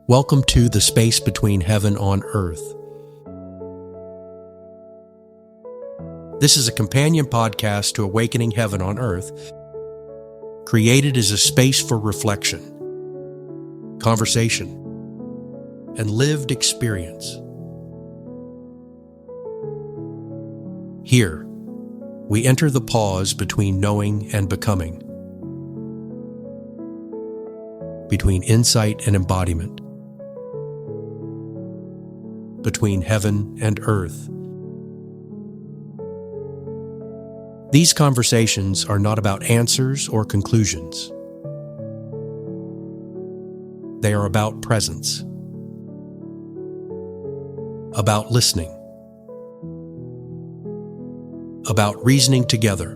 Welcome to the space between heaven on earth. This is a companion podcast to Awakening Heaven on Earth, created as a space for reflection, conversation, and lived experience. Here, we enter the pause between knowing and becoming, between insight and embodiment, between heaven and earth. These conversations are not about answers or conclusions. They are about presence, about listening, about reasoning together,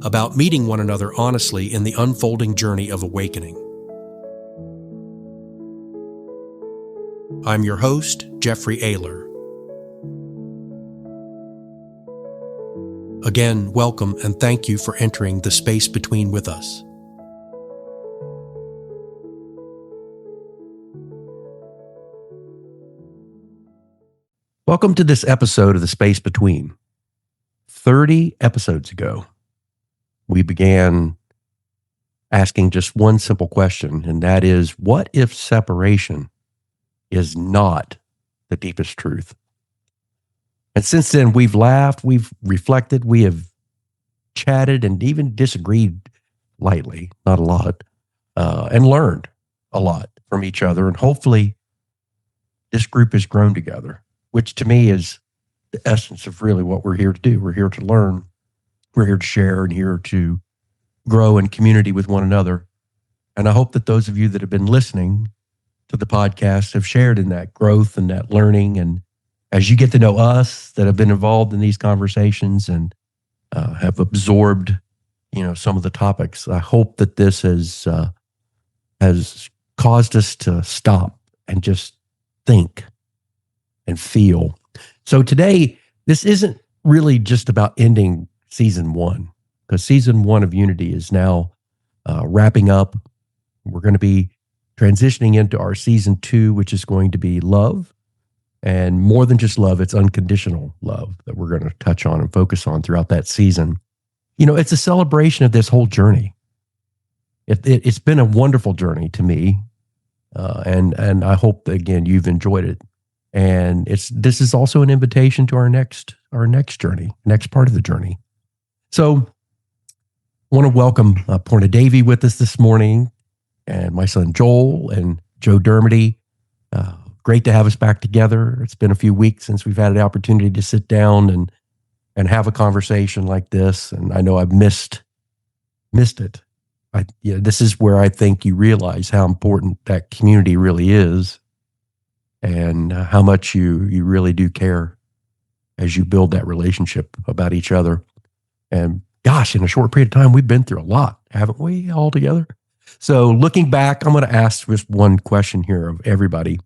about meeting one another honestly in the unfolding journey of awakening. I'm your host, Jeffrey Aylor. Again, welcome and thank you for entering the space between with us. Welcome to this episode of The Space Between. 30 episodes ago, we began asking just one simple question, and that is, what if separation is not the deepest truth? And since then, we've laughed, we've reflected, we have chatted, and even disagreed lightly, not a lot, and learned a lot from each other. And hopefully, this group has grown together, which to me is the essence of really what we're here to do. We're here to learn, we're here to share, and here to grow in community with one another. And I hope that those of you that have been listening to the podcast have shared in that growth and that learning. And as you get to know us that have been involved in these conversations and have absorbed, some of the topics, I hope that this has caused us to stop and just think and feel. So today, this isn't really just about ending season one, because season one of Unity is now wrapping up. We're going to be transitioning into our season two, which is going to be love. And more than just love, it's unconditional love that we're going to touch on and focus on throughout that season. It's a celebration of this whole journey. It's been a wonderful journey to me. And I hope that, again, you've enjoyed it. And this is also an invitation to our next journey, next part of the journey. So I want to welcome Purna Devi with us this morning, and my son Joel and Joe Dermody. Great to have us back together. It's been a few weeks since we've had the opportunity to sit down and have a conversation like this, and I know I've missed it. This is where I think you realize how important that community really is, and how much you really do care as you build that relationship about each other. And gosh, in a short period of time, we've been through a lot, haven't we, all together? So looking back, I'm going to ask just one question here of everybody.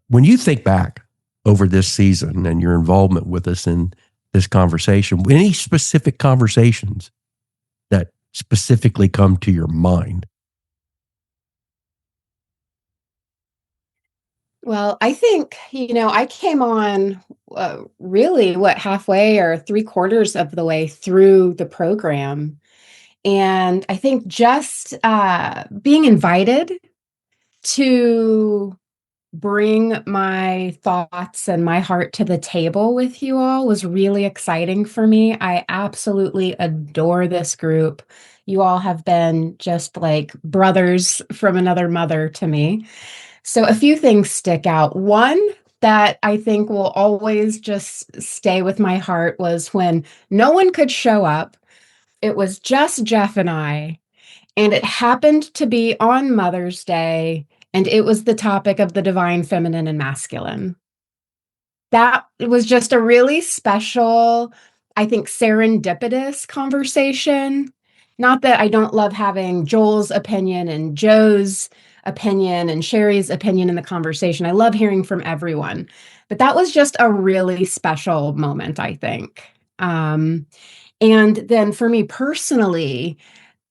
When you think back over this season and your involvement with us in this conversation, any specific conversations that specifically come to your mind? Well, I think, I came on really halfway or 3/4 of the way through the program. And I think just being invited to bring my thoughts and my heart to the table with you all was really exciting for me. I absolutely adore this group. You all have been just like brothers from another mother to me. So a few things stick out. One that I think will always just stay with my heart was when no one could show up. It was just Jeff and I, and it happened to be on Mother's Day, and it was the topic of the divine feminine and masculine. That was just a really special, I think, serendipitous conversation. Not that I don't love having Joel's opinion and Joe's opinion and Sherry's opinion in the conversation. I love hearing from everyone. But that was just a really special moment, I think. And then for me personally,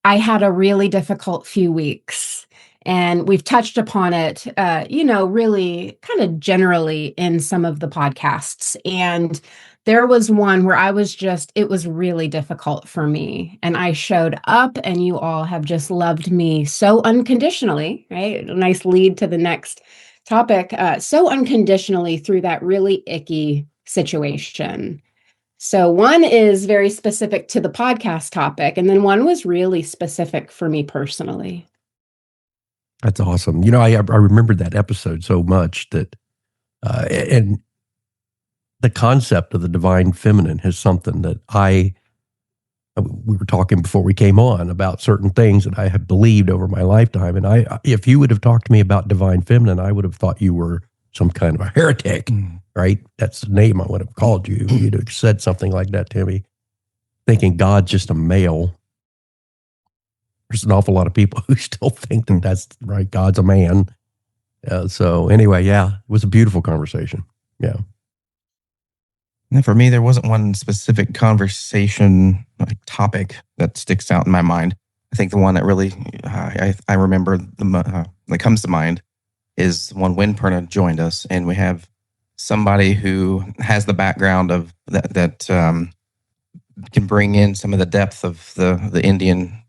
I had a really difficult few weeks. And we've touched upon it, really kind of generally in some of the podcasts. And there was one where it was really difficult for me. And I showed up, and you all have just loved me so unconditionally, right? A nice lead to the next topic, so unconditionally through that really icky situation. So one is very specific to the podcast topic, and then one was really specific for me personally. That's awesome. I remembered that episode so much that, and the concept of the divine feminine is something that we were talking before we came on about certain things that I have believed over my lifetime. And if you would have talked to me about divine feminine, I would have thought you were some kind of a heretic, right? That's the name I would have called you. You'd have said something like that to me, thinking God's just a male. There's an awful lot of people who still think that that's right. God's a man. So anyway, yeah, it was a beautiful conversation. Yeah. And for me, there wasn't one specific conversation topic that sticks out in my mind. I think the one that really I remember that comes to mind is one when Purna joined us, and we have somebody who has the background of that can bring in some of the depth of the Indian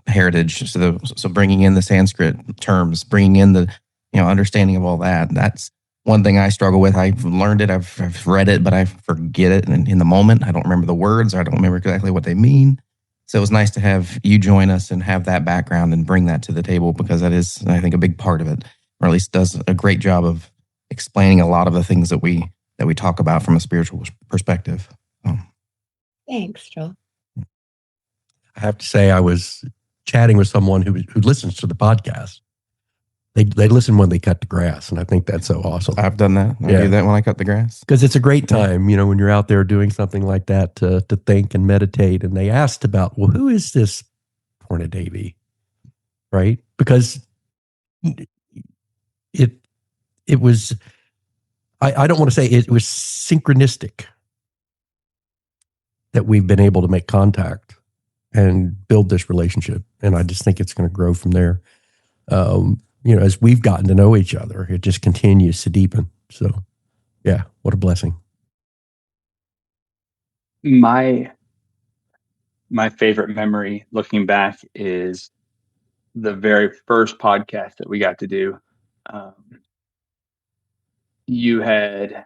heritage. So bringing in the Sanskrit terms, bringing in the understanding of all that. That's one thing I struggle with. I've learned it, I've read it, but I forget it in the moment. I don't remember the words, or I don't remember exactly what they mean. So it was nice to have you join us and have that background and bring that to the table, because that is, I think, a big part of it, or at least does a great job of explaining a lot of the things that we talk about from a spiritual perspective. Thanks, Joel. I have to say, I was chatting with someone who listens to the podcast. They listen when they cut the grass, and I think that's so awesome. I've done that. I do that when I cut the grass. Because it's a great time, when you're out there doing something like that to think and meditate. And they asked about, well, who is this Purna Devi? Right? Because it was, I don't want to say it was synchronistic that we've been able to make contact and build this relationship. And I just think it's going to grow from there. As we've gotten to know each other, it just continues to deepen. So, yeah, what a blessing. My favorite memory looking back is the very first podcast that we got to do. You had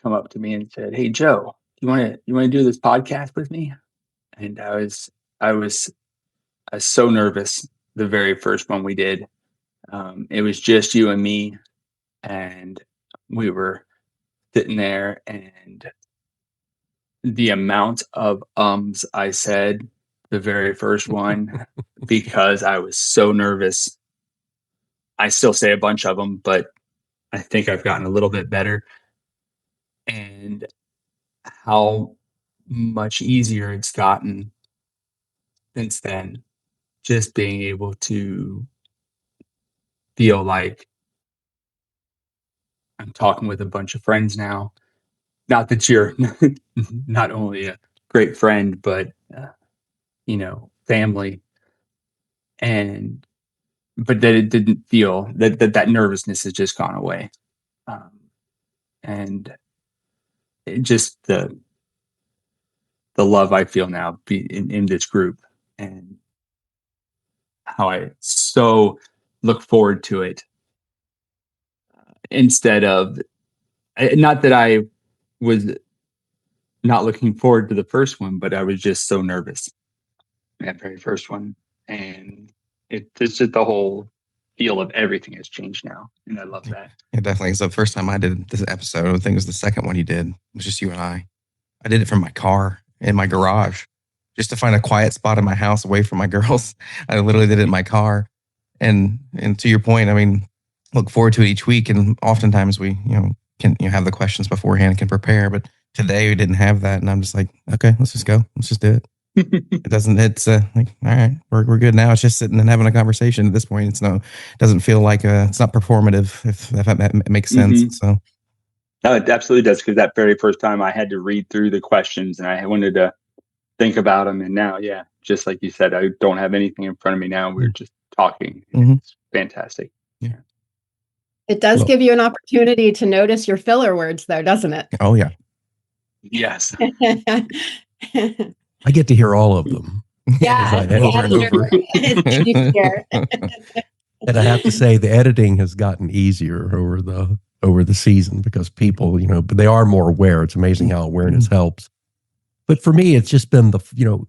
come up to me and said, "Hey, Joe, you want to do this podcast with me?" And I was so nervous. The very first one we did, it was just you and me, and we were sitting there, and the amount of I said the very first one because I was so nervous. I still say a bunch of them, but I think I've gotten a little bit better. And how much easier it's gotten since then, just being able to feel like I'm talking with a bunch of friends now. Not that you're not only a great friend, but family. But that it didn't feel that nervousness has just gone away. And it just the love I feel now in this group, and how I so look forward to it, instead of, not that I was not looking forward to the first one, but I was just so nervous that very first one. And it's just the whole feel of everything has changed now. And I love that. Yeah, definitely. So the first time I did this episode, I think it was the second one you did. It was just you and I. I did it from my car in my garage, just to find a quiet spot in my house away from my girls. I literally did it in my car. And to your point, I mean, look forward to it each week. And oftentimes we, can have the questions beforehand, can prepare. But today we didn't have that. And I'm just like, okay, let's just go. Let's just do it. It's like, all right, we're good now. It's just sitting and having a conversation at this point. It doesn't feel like it's not performative, if that makes sense. Mm-hmm. So. No, it absolutely does. Because that very first time I had to read through the questions and I wanted to think about them. And now, yeah, just like you said, I don't have anything in front of me now. We're just talking. Mhm. It's fantastic. It does give you an opportunity to notice your filler words, though, doesn't it? Oh, yeah. Yes. I get to hear all of them. Yeah, As I over and over. it's easier. And I have to say, the editing has gotten easier over the season because people, but they are more aware. It's amazing how awareness helps. But for me, it's just been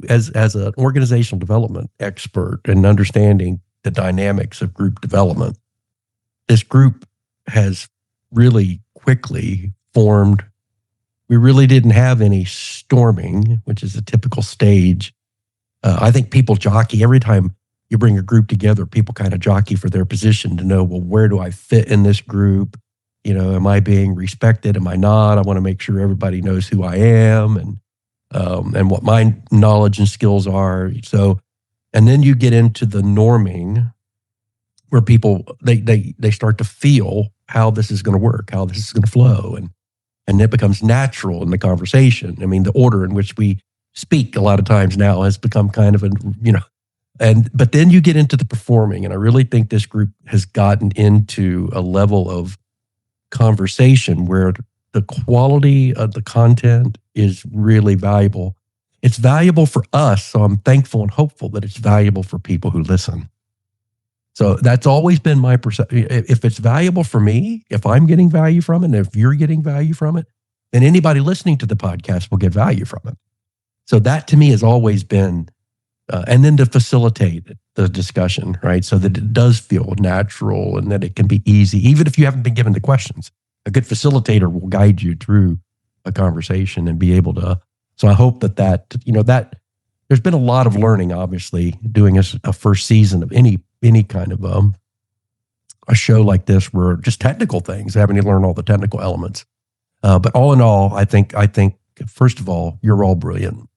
as an organizational development expert and understanding the dynamics of group development, this group has really quickly formed. We really didn't have any storming, which is a typical stage. I think people jockey every time you bring a group together. People kind of jockey for their position to know, well, where do I fit in this group? Am I being respected? Am I not? I want to make sure everybody knows who I am and what my knowledge and skills are. So, and then you get into the norming, where people they start to feel how this is going to work, how this is going to flow, and it becomes natural in the conversation. I mean, the order in which we speak a lot of times now has become kind of but then you get into the performing, and I really think this group has gotten into a level of conversation where the quality of the content is really valuable. It's valuable for us, so I'm thankful and hopeful that it's valuable for people who listen. So that's always been my perception. If it's valuable for me, if I'm getting value from it, and if you're getting value from it, then anybody listening to the podcast will get value from it. So that to me has always been, and then to facilitate the discussion, right? So that it does feel natural and that it can be easy, even if you haven't been given the questions. A good facilitator will guide you through a conversation and be able to. So I hope that there's been a lot of learning, obviously, doing a first season of any kind of a show like this, where just technical things, having to learn all the technical elements. But all in all, I think first of all, you're all brilliant.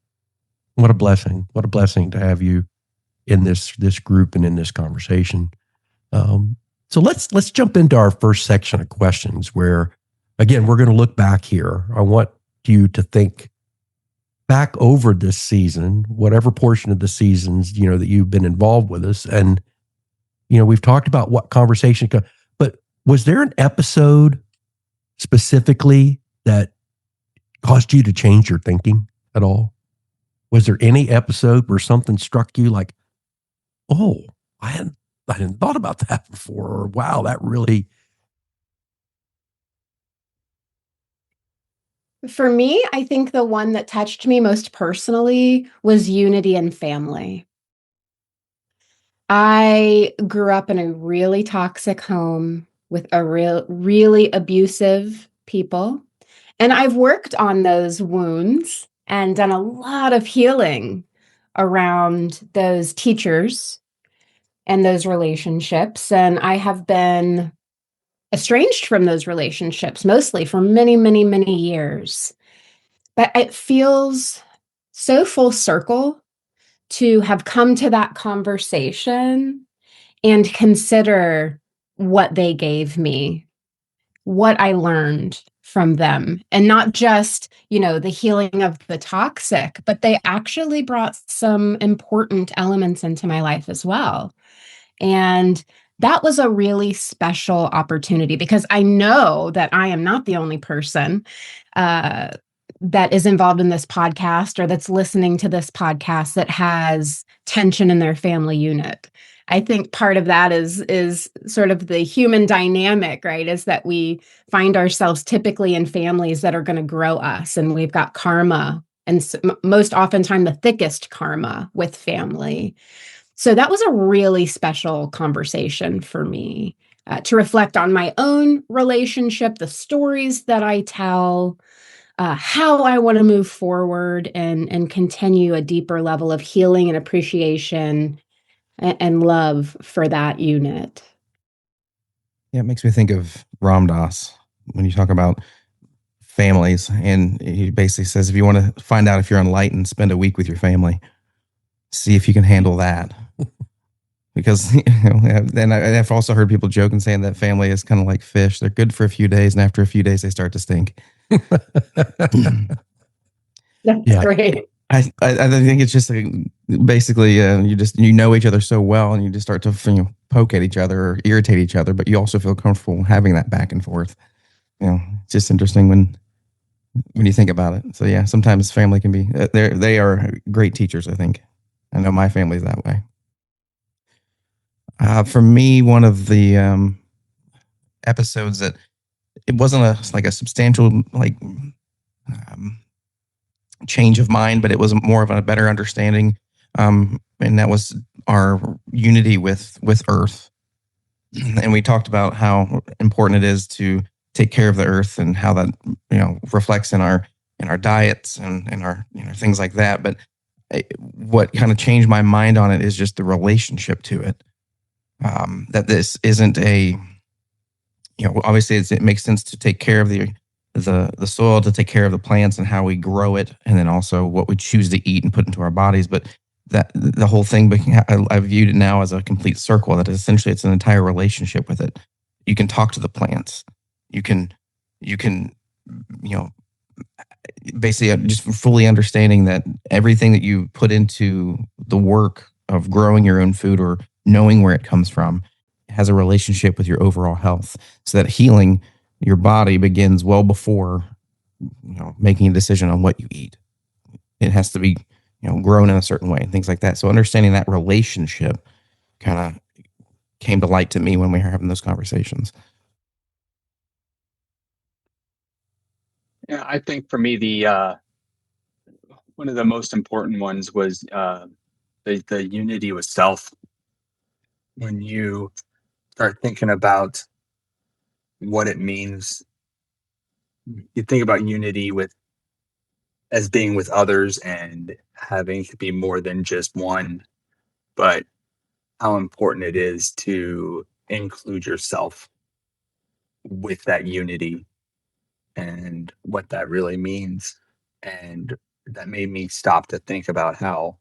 What a blessing! What a blessing to have you in this group and in this conversation. So let's jump into our first section of questions, where again we're going to look back here. I want you to think back over this season, whatever portion of the seasons that you've been involved with us, and we've talked about what conversation. But was there an episode specifically that caused you to change your thinking at all? Was there any episode where something struck you like, oh, I hadn't thought about that before, or wow, that really? For me, I think the one that touched me most personally was unity and family. I grew up in a really toxic home with really abusive people. And I've worked on those wounds and done a lot of healing around those teachers and those relationships. And I have been estranged from those relationships, mostly for many, many, many years. But it feels so full circle to have come to that conversation and consider what they gave me, what I learned from them, and not just, the healing of the toxic, but they actually brought some important elements into my life as well. And that was a really special opportunity, because I know that I am not the only person that is involved in this podcast or that's listening to this podcast that has tension in their family unit. I think part of that is sort of the human dynamic, right? Is that we find ourselves typically in families that are going to grow us, and we've got karma, and most oftentimes the thickest karma with family. So that was a really special conversation for me to reflect on my own relationship, the stories that I tell, how I want to move forward and continue a deeper level of healing and appreciation and love for that unit. Yeah, it makes me think of Ram Dass when you talk about families. And he basically says, if you want to find out if you're enlightened, spend a week with your family. See if you can handle that. Because, and I've also heard people joke and saying that family is kind of like fish. They're good for a few days, and after a few days, they start to stink. That's great. I think it's just basically you know each other so well, and you just start to poke at each other or irritate each other, but you also feel comfortable having that back and forth. It's just interesting when you think about it. So yeah, sometimes family can be they are great teachers. I think I know my family's that way. For me, one of the episodes that it wasn't a substantial um, change of mind, but it was more of a better understanding. And that was our unity with Earth. And we talked about how important it is to take care of the Earth and how that reflects in our diets and in our things like that. But what kind of changed my mind on it is just the relationship to it. That this isn't obviously it makes sense to take care of the soil, to take care of the plants and how we grow it, and then also what we choose to eat and put into our bodies. But that the whole thing, I viewed it now as a complete circle. That essentially it's an entire relationship with it. You can talk to the plants. You can basically just fully understanding that everything that you put into the work of growing your own food or knowing where it comes from has a relationship with your overall health. So that healing your body begins well before making a decision on what you eat. It has to be grown in a certain way and things like that. So understanding that relationship kind of came to light to me when we were having those conversations. Yeah, I think for me the one of the most important ones was the unity with self. When you start thinking about what it means, you think about unity as being with others and having to be more than just one, but how important it is to include yourself with that unity and what that really means. And that made me stop to think about how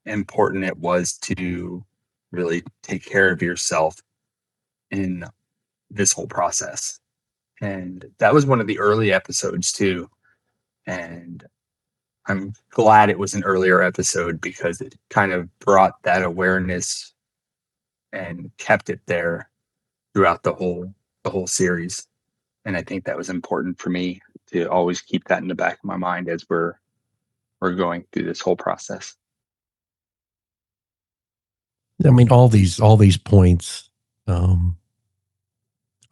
important it was to really take care of yourself in this whole process. And that was one of the early episodes too. And I'm glad it was an earlier episode because it kind of brought that awareness and kept it there throughout the whole series. And I think that was important for me to always keep that in the back of my mind as we're going through this whole process. I mean, all these points.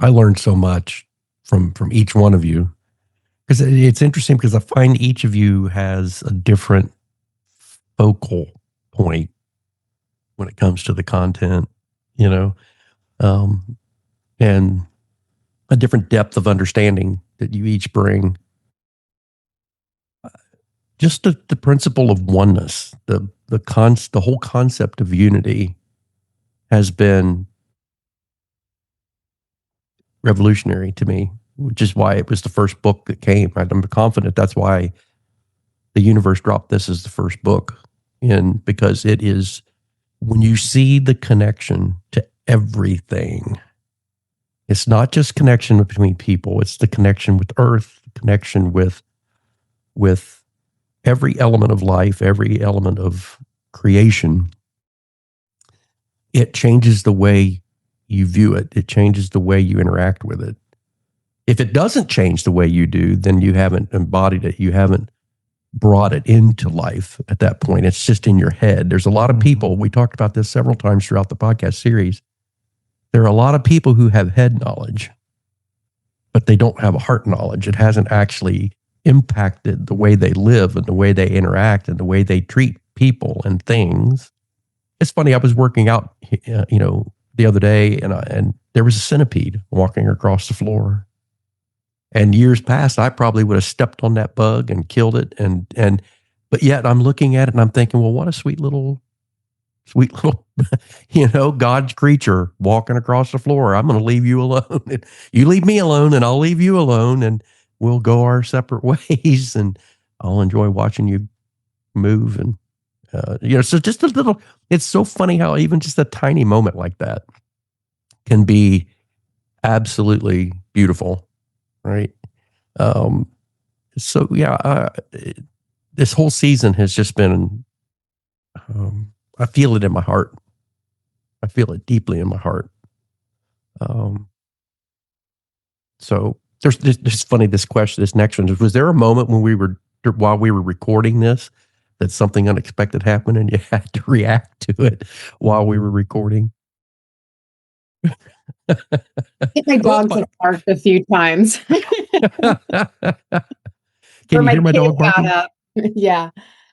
I learned so much from each one of you, because it's interesting because I find each of you has a different focal point when it comes to the content, and a different depth of understanding that you each bring. Just the principle of oneness, the whole concept of unity has been revolutionary to me, which is why it was the first book that came. I'm confident that's why the universe dropped this as the first book in, because it is, when you see the connection to everything, it's not just connection between people, it's the connection with Earth, the connection with every element of life, every element of creation. It changes the way you view it. It changes the way you interact with it. If it doesn't change the way you do, then you haven't embodied it. You haven't brought it into life at that point. It's just in your head. There's a lot of people, we talked about this several times throughout the podcast series. There are a lot of people who have head knowledge, but they don't have a heart knowledge. It hasn't actually impacted the way they live and the way they interact and the way they treat people and things. It's funny, I was working out, the other day, and there was a centipede walking across the floor. And years past, I probably would have stepped on that bug and killed it. But yet I'm looking at it and I'm thinking, well, what a sweet little, God's creature walking across the floor. I'm going to leave you alone. You leave me alone and I'll leave you alone, and we'll go our separate ways, and I'll enjoy watching you move. And, so just a little, it's so funny how even just a tiny moment like that can be absolutely beautiful. Right. So yeah, this whole season has just been, I feel it in my heart. I feel it deeply in my heart. So there's funny, this next one, was there a moment while we were recording this that something unexpected happened and you had to react to it while we were recording? My dogs have barked a few times. Can you hear my dog barking? Up. Yeah.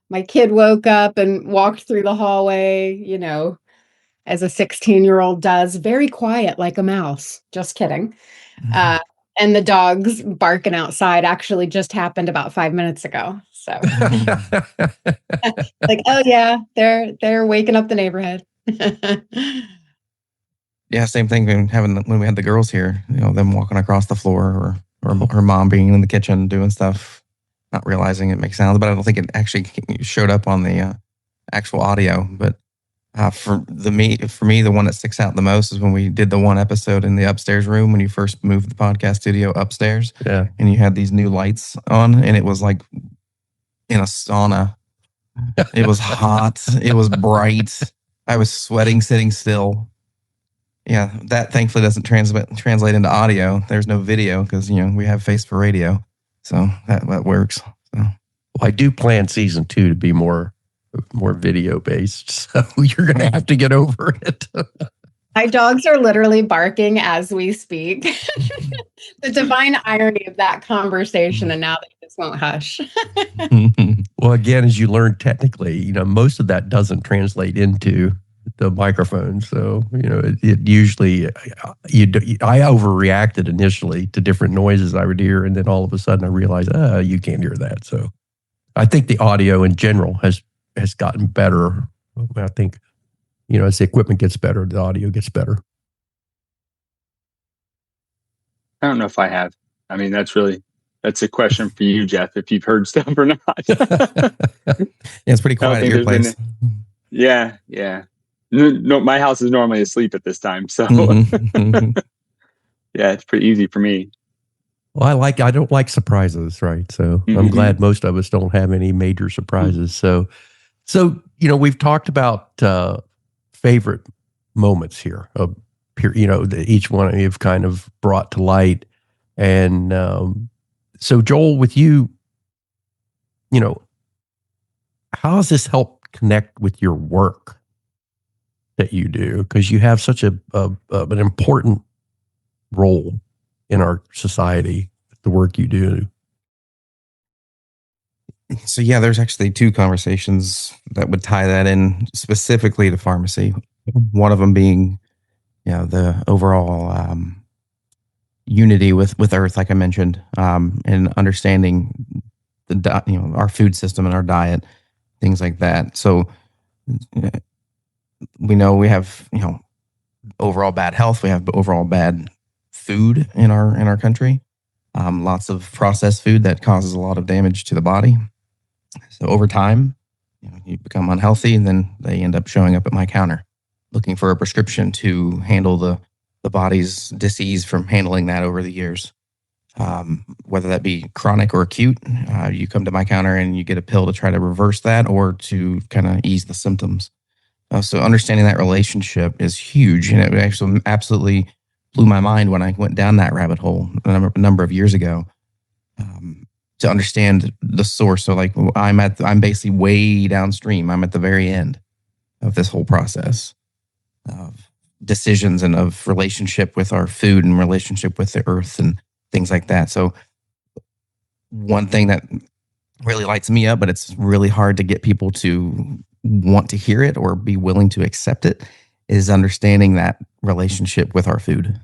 My kid woke up and walked through the hallway, as a 16-year-old does, very quiet like a mouse. Just kidding. And the dogs barking outside actually just happened about 5 minutes ago. So like, oh yeah, they're waking up the neighborhood. Yeah, same thing when we had the girls here, them walking across the floor or her mom being in the kitchen doing stuff, not realizing it makes sounds, but I don't think it actually showed up on the actual audio. But for me, the one that sticks out the most is when we did the one episode in the upstairs room when you first moved the podcast studio upstairs. Yeah. And you had these new lights on, and it was like in a sauna. It was hot. It was bright. I was sweating sitting still. Yeah, that thankfully doesn't translate into audio. There's no video because we have face for radio, so that works. So. Well, I do plan season 2 to be more video based, so you're going to have to get over it. My dogs are literally barking as we speak. The divine irony of that conversation, and now they just won't hush. Well, again, as you learn technically, most of that doesn't translate into the microphone. So, it usually, I overreacted initially to different noises I would hear. And then all of a sudden I realized, you can't hear that. So I think the audio in general has gotten better. I think, as the equipment gets better, the audio gets better. I don't know if I have. I mean, that's a question for you, Jeff, if you've heard stuff or not. Yeah, it's pretty quiet at your place. Yeah. No, my house is normally asleep at this time, so yeah, it's pretty easy for me. Well, I don't like surprises, right? So I'm glad most of us don't have any major surprises. So we've talked about favorite moments here. That each one of you have kind of brought to light, and so Joel, with you, how has this helped connect with your work that you do? Because you have such an important role in our society, the work you do. So yeah, there's actually 2 conversations that would tie that in specifically to pharmacy. One of them being, the overall unity with Earth, like I mentioned, and understanding our food system and our diet, things like that. So we know we have, overall bad health. We have overall bad food in our country. Lots of processed food that causes a lot of damage to the body. So over time, you become unhealthy, and then they end up showing up at my counter looking for a prescription to handle the body's disease from handling that over the years. Whether that be chronic or acute, you come to my counter and you get a pill to try to reverse that or to kind of ease the symptoms. So understanding that relationship is huge, and it actually absolutely blew my mind when I went down that rabbit hole a number of years ago. To understand the source. So like I'm basically way downstream. I'm at the very end of this whole process of decisions and of relationship with our food and relationship with the earth and things like that. So one thing that really lights me up, but it's really hard to get people to want to hear it or be willing to accept it, is understanding that relationship with our food.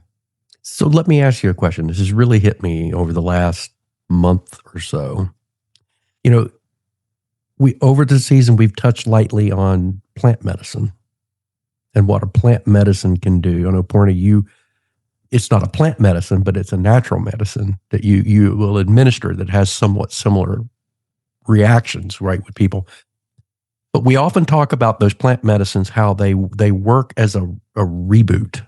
So let me ask you a question. This has really hit me over the last month or so. Over the season, we've touched lightly on plant medicine and what a plant medicine can do. I know, Purna, it's not a plant medicine, but it's a natural medicine that you will administer that has somewhat similar reactions, right, with people. But we often talk about those plant medicines, how they work as a reboot.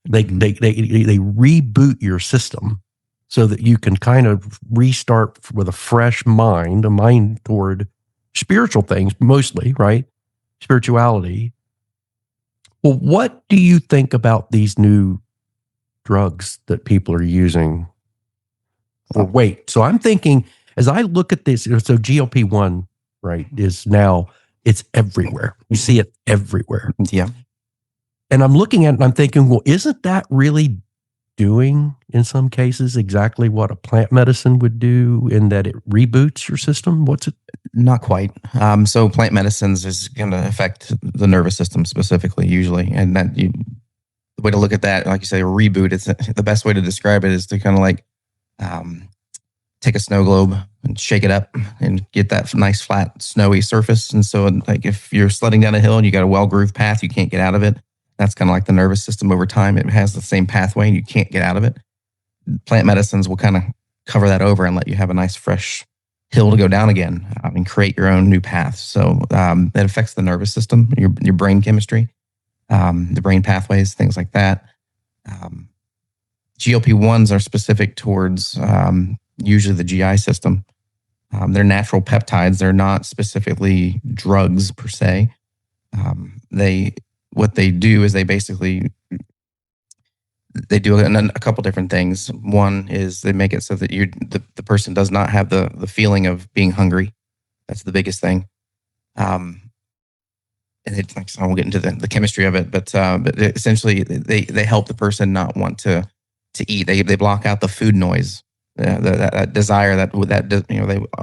They reboot your system so that you can kind of restart with a fresh mind, a mind toward spiritual things, mostly, right? Spirituality. Well, what do you think about these new drugs that people are using for weight? So I'm thinking, as I look at this, so GLP-1, right, is now, it's everywhere. You see it everywhere. Yeah. And I'm looking at it and I'm thinking, well, isn't that really doing in some cases exactly what a plant medicine would do in that it reboots your system? What's it? Not quite. So plant medicines is going to affect the nervous system specifically, usually. And the way to look at that, like you say, a reboot, it's the best way to describe it is to kind of like take a snow globe and shake it up and get that nice flat snowy surface. And so like if you're sledding down a hill and you got a well-grooved path, you can't get out of it. That's kind of like the nervous system over time. It has the same pathway and you can't get out of it. Plant medicines will kind of cover that over and let you have a nice fresh hill to go down again and create your own new path. So that affects the nervous system, your brain chemistry, the brain pathways, things like that. GLP-1s are specific towards usually the GI system. They're natural peptides. They're not specifically drugs per se. What they do is they do a couple different things. One is they make it so that the person does not have the feeling of being hungry. That's the biggest thing. And it's like, so I won't get into the chemistry of it, but essentially they help the person not want to eat. They block out the food noise, that desire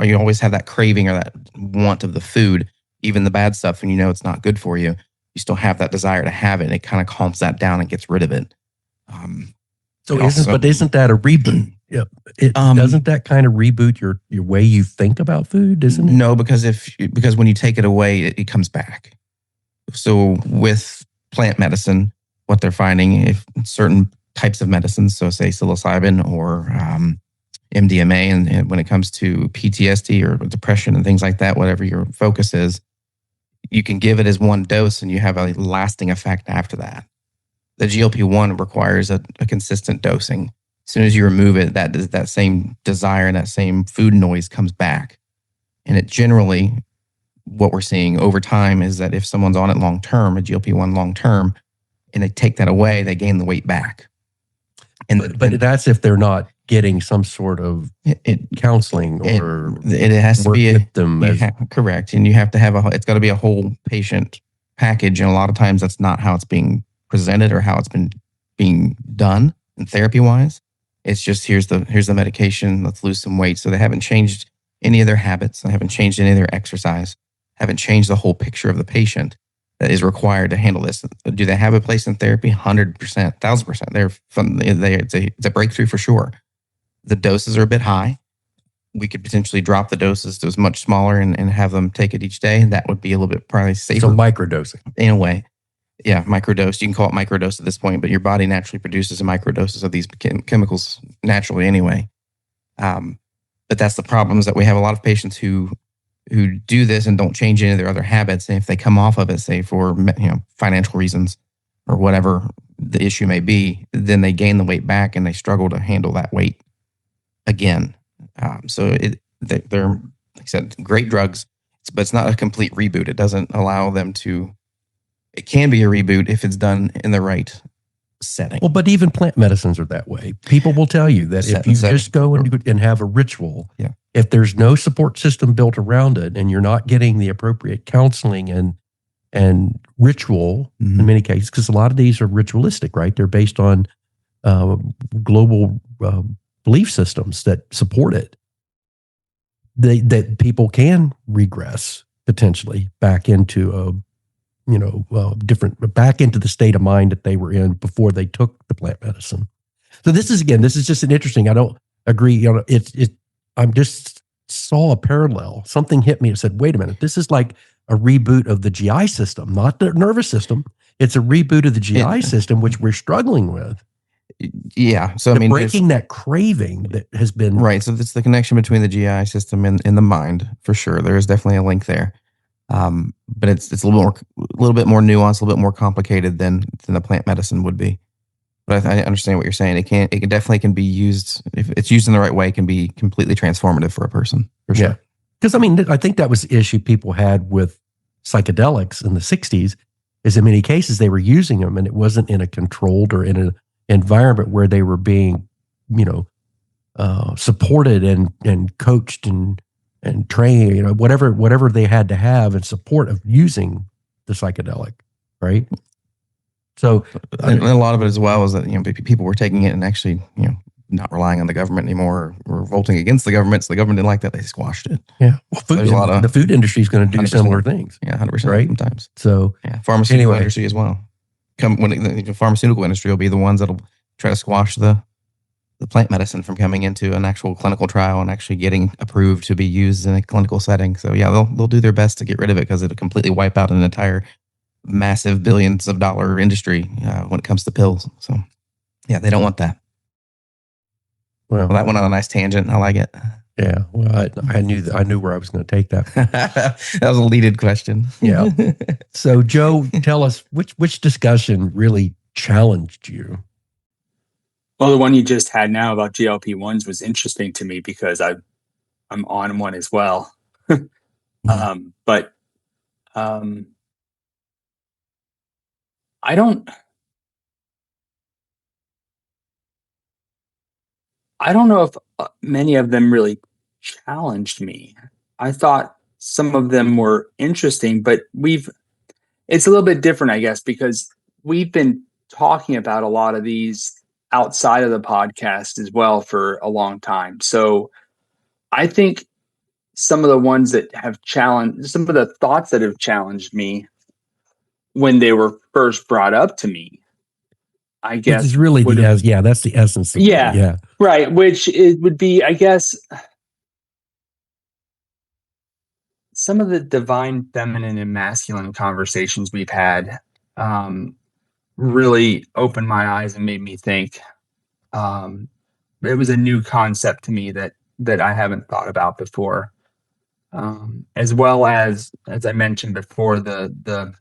you always have that craving or that want of the food, even the bad stuff, and it's not good for you. You still have that desire to have it. And it kind of calms that down and gets rid of it. Isn't that a reboot? Doesn't that kind of reboot your way you think about food? Isn't it? No, because when you take it away, it comes back. So with plant medicine, what they're finding, if certain types of medicines, so say psilocybin or MDMA, and when it comes to PTSD or depression and things like that, whatever your focus is, you can give it as one dose and you have a lasting effect after that. The GLP-1 requires a consistent dosing. As soon as you remove it, that same desire and that same food noise comes back. And it generally, what we're seeing over time is that if someone's on it long-term, a GLP-1 long-term, and they take that away, they gain the weight back. But that's if they're not getting some sort of counseling or it has to be with them. Correct. And you have to have it's got to be a whole patient package. And a lot of times that's not how it's being presented or how it's been being done and therapy wise. It's just, here's the medication, let's lose some weight. So they haven't changed any of their habits. They haven't changed any of their exercise, haven't changed the whole picture of the patient that is required to handle this. Do they have a place in therapy? 100%, 1,000%. It's a breakthrough for sure. The doses are a bit high. We could potentially drop the doses to much smaller and have them take it each day. That would be a little bit probably safer. So microdosing. In a way. Yeah, microdose. You can call it microdose at this point, but your body naturally produces a microdoses of these chemicals naturally anyway. But that's the problem, is that we have a lot of patients who do this and don't change any of their other habits. And if they come off of it, say for financial reasons or whatever the issue may be, then they gain the weight back and they struggle to handle that weight again. They're, like I said, great drugs, but it's not a complete reboot. It doesn't allow them to. It can be a reboot if it's done in the right setting. Well, but even plant medicines are that way. People will tell you that if you just go and have a ritual, if there's no support system built around it and you're not getting the appropriate counseling and ritual in many cases, because a lot of these are ritualistic, right? They're based on global belief systems that support it. That people can regress potentially back into back into the state of mind that they were in before they took the plant medicine. So this is just an interesting, I don't agree. I'm just saw a parallel. Something hit me and said, wait a minute, this is like a reboot of the GI system, not the nervous system. It's a reboot of the GI system, which we're struggling with. Yeah. So, breaking that craving that has been. Right. So it's the connection between the GI system and the mind, for sure. There is definitely a link there. But it's a little bit more nuanced, a little bit more complicated than the plant medicine would be. But I understand what you're saying. It can definitely be used, if it's used in the right way, can be completely transformative for a person, for sure. Yeah. Because I mean, I think that was the issue people had with psychedelics in the 60s, is in many cases they were using them and it wasn't in a controlled or in an environment where they were being, supported and coached and trained, whatever they had to have in support of using the psychedelic, right? So, and a lot of it as well is that people were taking it and actually not relying on the government anymore, or revolting against the government. So the government didn't like that; they squashed it. Yeah, well, the food industry is going to do 100%. similar things. Yeah, 100%. Right? Sometimes. So, pharmaceutical industry as well. The pharmaceutical industry will be the ones that'll try to squash the plant medicine from coming into an actual clinical trial and actually getting approved to be used in a clinical setting. So they'll do their best to get rid of it, because it'll completely wipe out an entire massive billions of dollar industry when it comes to pills. So they don't want that. Well, that went on a nice tangent. I like it. Yeah. Well, I knew where I was going to take that. That was a leaded question. Yeah. So Joe, tell us which discussion really challenged you? Well, the one you just had now about GLP-1s was interesting to me because I'm on one as well. But I don't know if many of them really challenged me. I thought some of them were interesting, but it's a little bit different, I guess, because we've been talking about a lot of these outside of the podcast as well for a long time. So I think some of the ones that have challenged, some of the thoughts that have challenged me when they were first brought up to me, I guess. Which is really that's the essence of it. Yeah. Right. Which it would be, I guess, some of the divine feminine and masculine conversations we've had really opened my eyes and made me think. It was a new concept to me that I haven't thought about before. As well as I mentioned before, the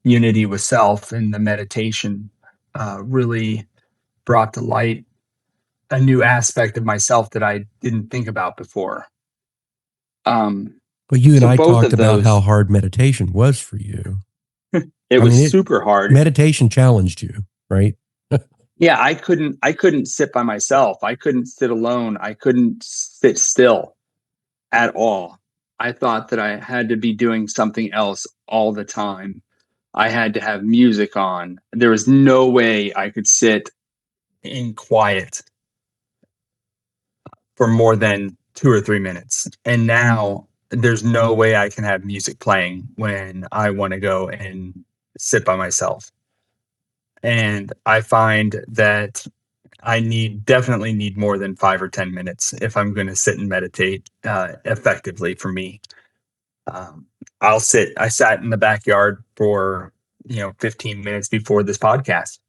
unity with self and the meditation really brought to light a new aspect of myself that I didn't think about before. Well, you and I talked about how hard meditation was for you. It was super hard. Meditation challenged you, right? Yeah, I couldn't sit by myself. I couldn't sit alone. I couldn't sit still at all. I thought that I had to be doing something else all the time. I had to have music on. There was no way I could sit in quiet for more than 2 or 3 minutes. And now there's no way I can have music playing when I want to go and sit by myself. And I find that I definitely need more than 5 or 10 minutes if I'm going to sit and meditate effectively for me. I sat in the backyard for 15 minutes before this podcast,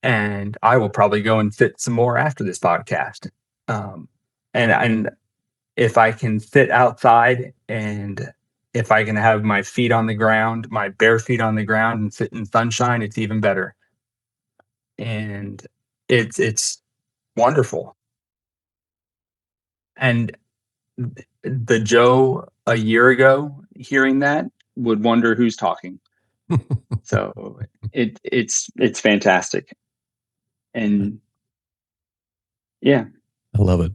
and I will probably go and sit some more after this podcast. And if I can sit outside, and if I can have my feet on the ground, my bare feet on the ground, and sit in sunshine, it's even better. And it's wonderful. And the Joe a year ago hearing that would wonder who's talking. So it's fantastic. And yeah, I love it.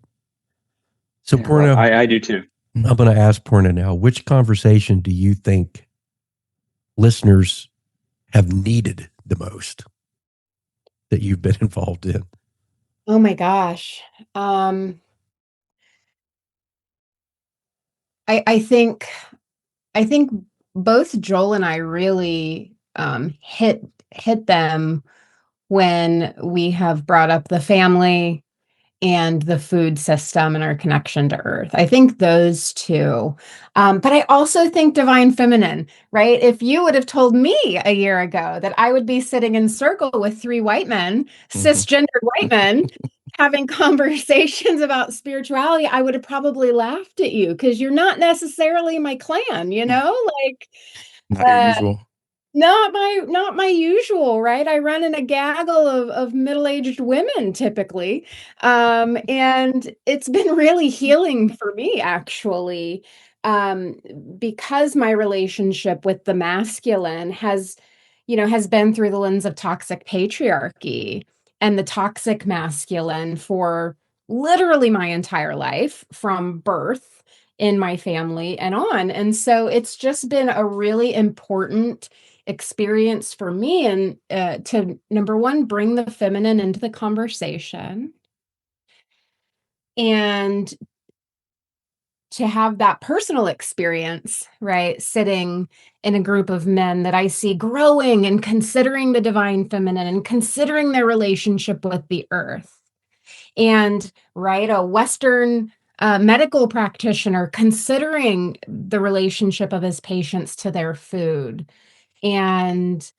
So yeah, Purna, I do too. I'm going to ask Purna now, which conversation do you think listeners have needed the most that you've been involved in? Oh my gosh. I think both Joel and I really hit them when we have brought up the family and the food system and our connection to earth. I think those two. But I also think divine feminine, right? If you would have told me a year ago that I would be sitting in circle with 3 white men, cisgendered white men, having conversations about spirituality, I would have probably laughed at you because you're not necessarily my clan, Not your usual. not my usual, right? I run in a gaggle of middle-aged women typically. And it's been really healing for me, actually, um, because my relationship with the masculine has been through the lens of toxic patriarchy and the toxic masculine for literally my entire life from birth in my family and on. And so it's just been a really important experience for me, and to number one, bring the feminine into the conversation, and to have that personal experience, right? Sitting in a group of men that I see growing and considering the divine feminine and considering their relationship with the earth. And, right, a Western medical practitioner considering the relationship of his patients to their food. And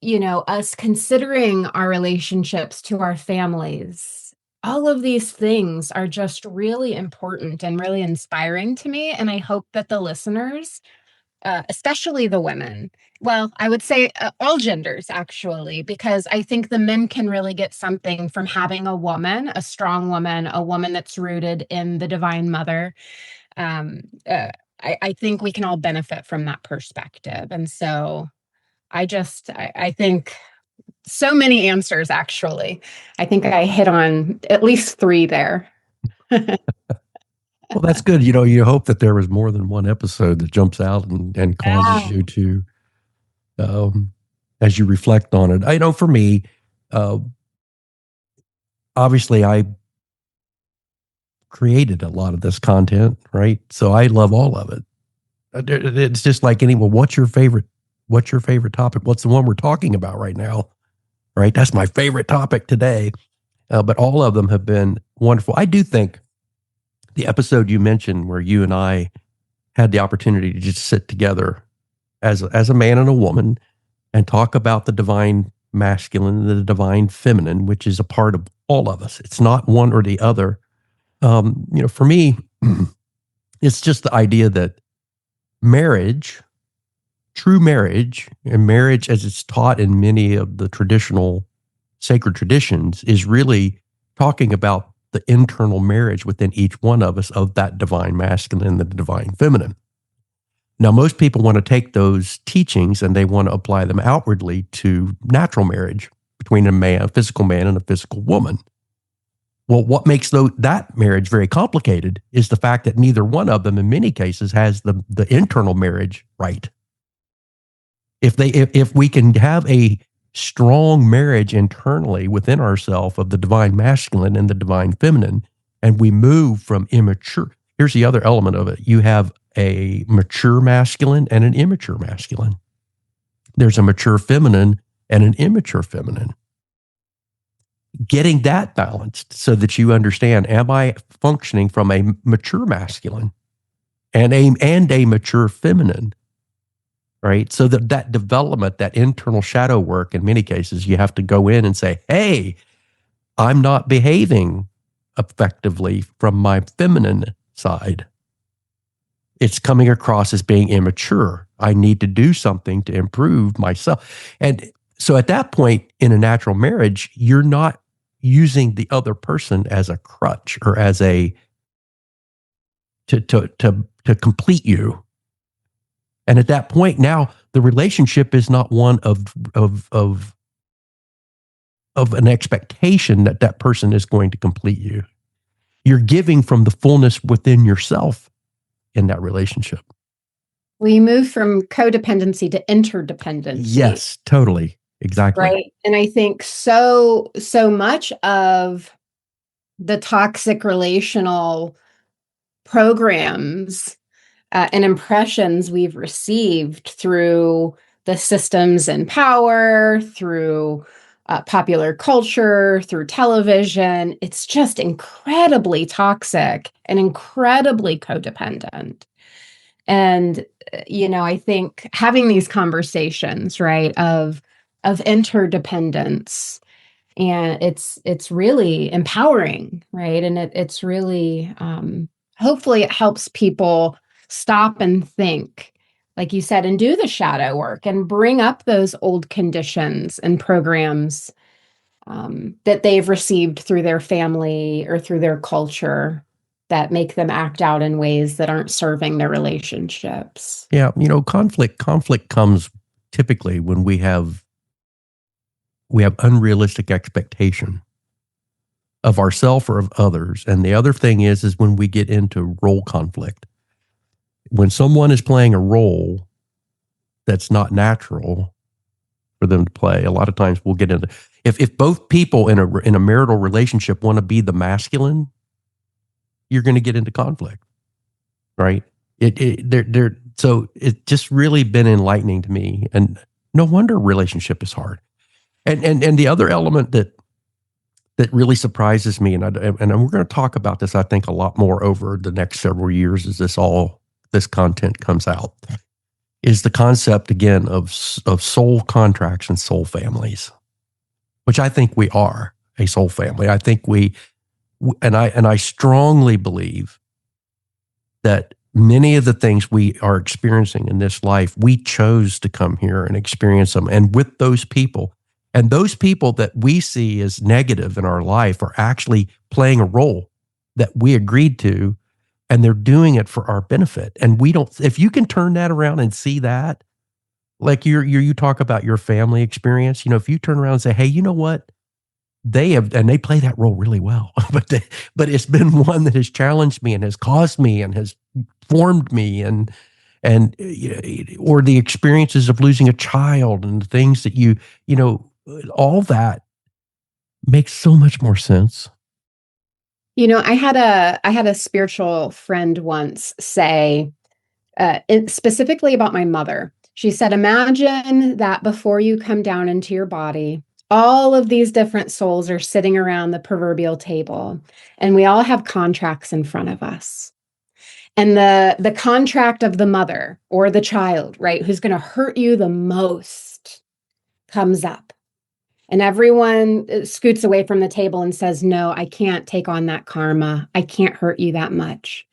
us considering our relationships to our families. All of these things are just really important and really inspiring to me. And I hope that the listeners, especially the women, well, I would say all genders, actually, because I think the men can really get something from having a woman, a strong woman, a woman that's rooted in the Divine Mother. Um, uh, I think we can all benefit from that perspective. And so I think so many answers, actually. I think I hit on at least three there. Well, that's good. You hope that there was more than one episode that jumps out and causes you to, as you reflect on it. I know for me, obviously, I created a lot of this content, right? So I love all of it. It's just like anyone. What's your favorite topic? What's the one we're talking about right now? Right? That's my favorite topic today. But all of them have been wonderful. I do think the episode you mentioned where you and I had the opportunity to just sit together as a man and a woman and talk about the divine masculine and the divine feminine, which is a part of all of us. It's not one or the other. For me, it's just the idea that marriage, true marriage, and marriage as it's taught in many of the traditional sacred traditions, is really talking about the internal marriage within each one of us of that divine masculine and the divine feminine. Now, most people want to take those teachings and they want to apply them outwardly to natural marriage between a physical man and a physical woman. Well, what makes that marriage very complicated is the fact that neither one of them, in many cases, has the internal marriage right. If we can have a strong marriage internally within ourselves of the divine masculine and the divine feminine, and we move from immature. Here's the other element of it. You have a mature masculine and an immature masculine. There's a mature feminine and an immature feminine. Getting that balanced so that you understand, am I functioning from a mature masculine and a mature feminine? Right? So that development, that internal shadow work, in many cases, you have to go in and say, hey, I'm not behaving effectively from my feminine side. It's coming across as being immature. I need to do something to improve myself. And so at that point in a natural marriage, you're not using the other person as a crutch or as to complete you. And at that point, now the relationship is not one of an expectation that person is going to complete you. You're giving from the fullness within yourself in that relationship. We move from codependency to interdependency. Yes, totally. Exactly. Right. And I think so much of the toxic relational programs and impressions we've received through the systems in power, through popular culture, through television, it's just incredibly toxic and incredibly codependent. And, I think having these conversations, right, of interdependence, and it's really empowering, right? And it's really, hopefully it helps people stop and think like you said, and do the shadow work and bring up those old conditions and programs that they've received through their family or through their culture that make them act out in ways that aren't serving their relationships. Yeah, conflict comes typically when we have unrealistic expectation of ourselves or of others. And the other thing is when we get into role conflict. When someone is playing a role that's not natural for them to play, a lot of times we'll get into, if both people in a marital relationship want to be the masculine, you're going to get into conflict, right? So it's just really been enlightening to me, and no wonder relationship is hard. And the other element that really surprises me, and we're going to talk about this, I think, a lot more over the next several years as this content comes out, is the concept again of soul contracts and soul families, which I think we are a soul family. I think and I strongly believe that many of the things we are experiencing in this life, we chose to come here and experience them. And with those people, and those people that we see as negative in our life are actually playing a role that we agreed to, and they're doing it for our benefit. And we don't, if you can turn that around and see that, like you talk about your family experience, if you turn around and say, hey, you know what? They have, and they play that role really well, but it's been one that has challenged me and has caused me and has formed me, and or the experiences of losing a child and the things that all that makes so much more sense. I had a spiritual friend once say, specifically about my mother. She said, imagine that before you come down into your body, all of these different souls are sitting around the proverbial table, and we all have contracts in front of us. And the contract of the mother or the child, right, who's going to hurt you the most comes up. And everyone scoots away from the table and says, no, I can't take on that karma. I can't hurt you that much.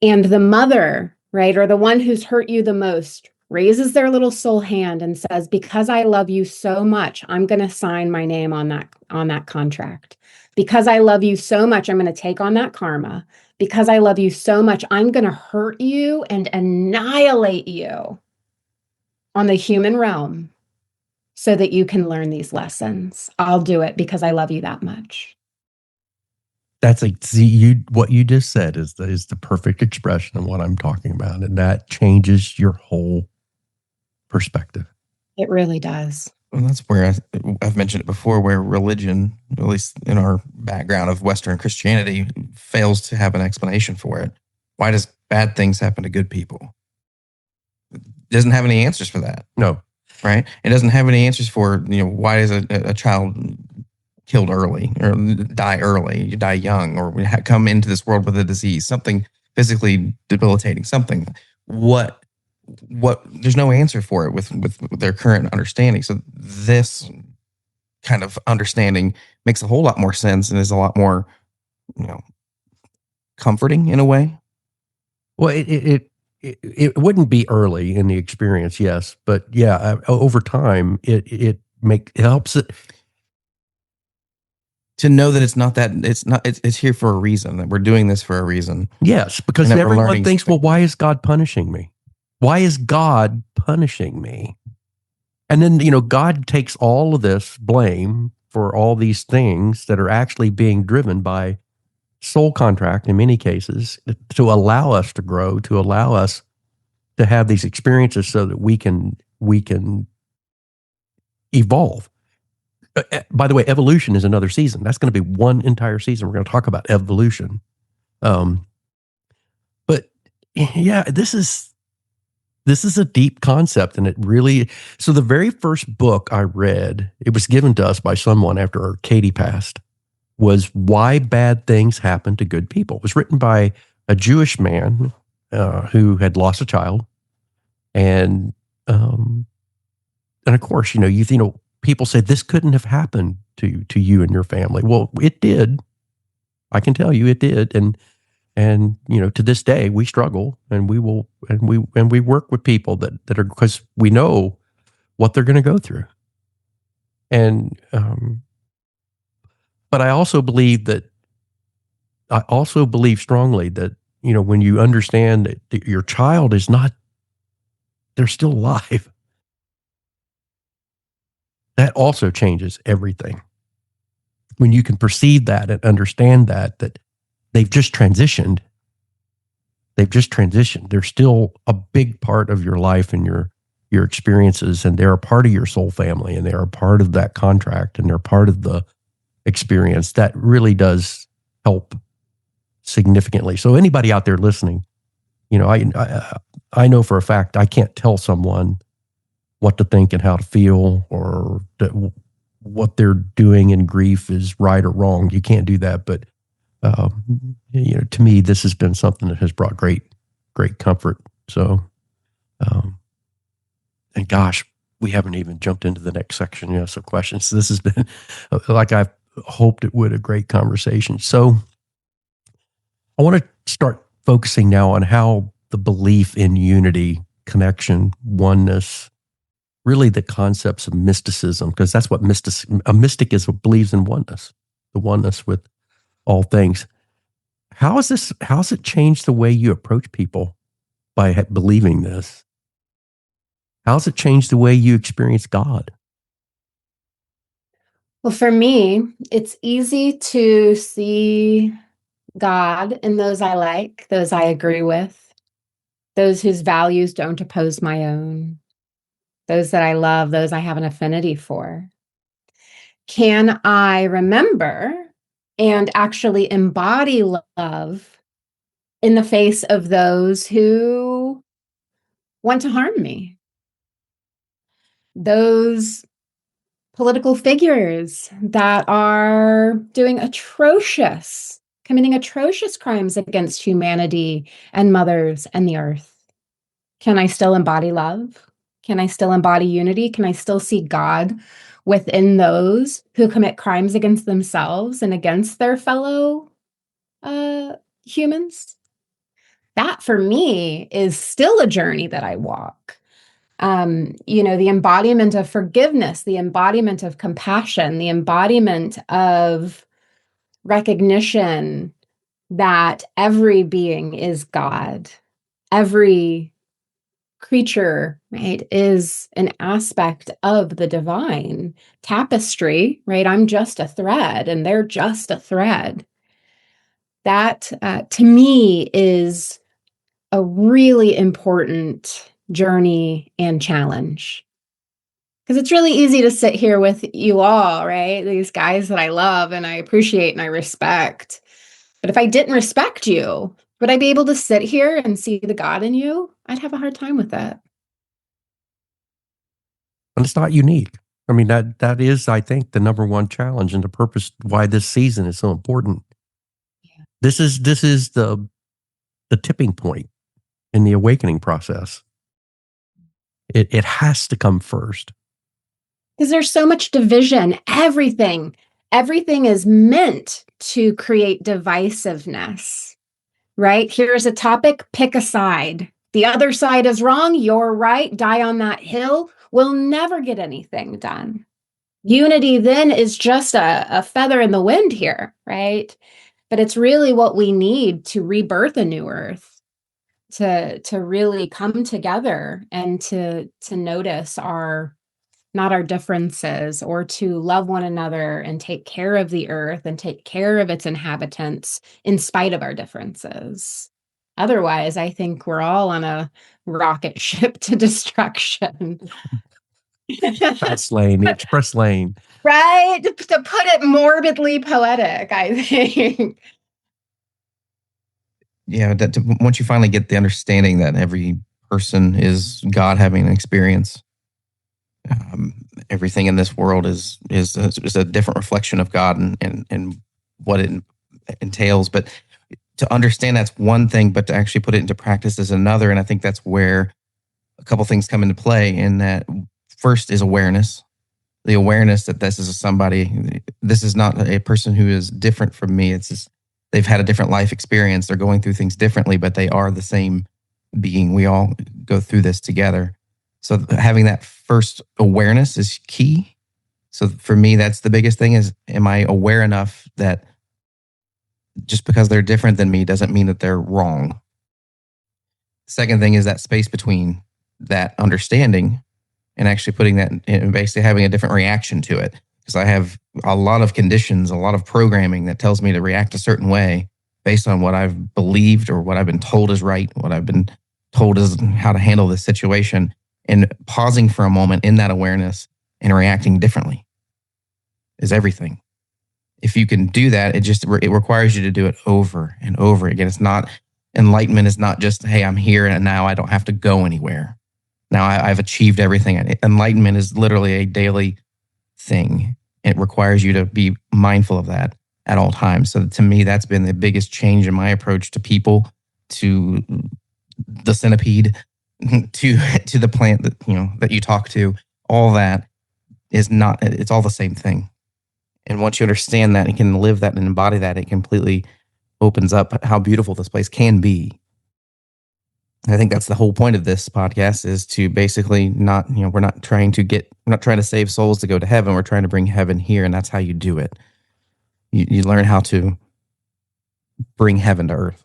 And the mother, right, or the one who's hurt you the most, raises their little soul hand and says, because I love you so much, I'm going to sign my name on that contract. Because I love you so much, I'm going to take on that karma. Because I love you so much, I'm going to hurt you and annihilate you on the human realm so that you can learn these lessons. I'll do it because I love you that much. That's what you just said is the perfect expression of what I'm talking about. And that changes your whole perspective. It really does. Well, that's where I've mentioned it before, where religion, at least in our background of Western Christianity, fails to have an explanation for it. Why does bad things happen to good people? It doesn't have any answers for that. No. Right? It doesn't have any answers for, why is a child killed early or die early, you die young, or come into this world with a disease, something physically debilitating, something. What there's no answer for it with their current understanding. So this kind of understanding makes a whole lot more sense and is a lot more, comforting in a way. Well, it wouldn't be early in the experience, yes, but yeah, over time, it helps it to know that it's here for a reason, that we're doing this for a reason. Yes, because everyone thinks, well, why is God punishing me? Why is God punishing me? And then, God takes all of this blame for all these things that are actually being driven by soul contract in many cases to allow us to grow, to allow us to have these experiences so that we can evolve. By the way, evolution is another season. That's going to be one entire season. We're going to talk about evolution. But yeah, this is a deep concept, and it really, so the very first book I read, it was given to us by someone after Katie passed, was Why Bad Things Happen to Good People. It was written by a Jewish man who had lost a child. And of course, people say this couldn't have happened to you and your family. Well, it did. I can tell you it did. And And, to this day, we struggle, and we work with people that are, because we know what they're going to go through. And, but I also believe strongly that, when you understand that your child is not, they're still alive, that also changes everything. When you can perceive that and understand that they've just transitioned. They're still a big part of your life and your experiences, and they're a part of your soul family, and they're a part of that contract, and they're part of the experience. That really does help significantly. So anybody out there listening, I know for a fact I can't tell someone what to think and how to feel, or that what they're doing in grief is right or wrong. You can't do that. But, to me, this has been something that has brought great comfort. So, and gosh, we haven't even jumped into the next section. Of questions. So this has been, like I've hoped it would, a great conversation. So I want to start focusing now on how the belief in unity, connection, oneness, really the concepts of mysticism, because that's what a mystic is, believes in oneness, the oneness with all things. How has it changed the way you approach people by believing this? How has it changed the way you experience God? Well, for me, it's easy to see God in those I like, those I agree with, those whose values don't oppose my own, those that I love, those I have an affinity for. Can I remember and actually embody love in the face of those who want to harm me? Those political figures that are committing atrocious crimes against humanity and mothers and the earth. Can I still embody love? Can I still embody unity? Can I still see God within those who commit crimes against themselves and against their fellow humans? That, for me, is still a journey that I walk. The embodiment of forgiveness, the embodiment of compassion, the embodiment of recognition that every being is God. Every creature, right, is an aspect of the divine tapestry, right? I'm just a thread and they're just a thread. That, to me, is a really important journey and challenge. Because it's really easy to sit here with you all, right? These guys that I love and I appreciate and I respect. But if I didn't respect you, would I be able to sit here and see the God in you? I'd have a hard time with that. And it's not unique. I mean, that is, I think, the number one challenge and the purpose why this season is so important. Yeah. This is the tipping point in the awakening process. It has to come first. Because there's so much division. Everything is meant to create divisiveness, right? Here's a topic, pick a side. The other side is wrong, you're right, die on that hill. We'll never get anything done. Unity then is just a feather in the wind here, right? But it's really what we need to rebirth a new earth, to really come together and to notice not our differences, or to love one another and take care of the earth and take care of its inhabitants in spite of our differences. Otherwise, I think we're all on a rocket ship to destruction. Fast lane, the express lane. Right? To put it morbidly poetic, I think. Yeah, once you finally get the understanding that every person is God having an experience, everything in this world is a different reflection of God and what it entails. But to understand that's one thing, but to actually put it into practice is another. And I think that's where a couple things come into play. In that, first is awareness. The awareness that this is not a person who is different from me. This they've had a different life experience. They're going through things differently, but they are the same being. We all go through this together. So having that first awareness is key. So for me, that's the biggest thing is, am I aware enough that just because they're different than me doesn't mean that they're wrong? Second thing is that space between that understanding and actually putting that in, basically having a different reaction to it. Because I have a lot of conditions, a lot of programming that tells me to react a certain way based on what I've believed or what I've been told is right, what I've been told is how to handle this situation, and pausing for a moment in that awareness and reacting differently is everything. If you can do that, it requires you to do it over and over again. It's not, enlightenment is not just, hey, I'm here and now I don't have to go anywhere. Now I've achieved everything. Enlightenment is literally a daily thing. It requires you to be mindful of that at all times. So to me, that's been the biggest change in my approach to people, to the centipede, to the plant that you talk to. All that is not, it's all the same thing. And once you understand that and can live that and embody that, it completely opens up how beautiful this place can be. I think that's the whole point of this podcast, is to basically not, we're not trying to save souls to go to heaven. We're trying to bring heaven here. And that's how you do it. You learn how to bring heaven to earth.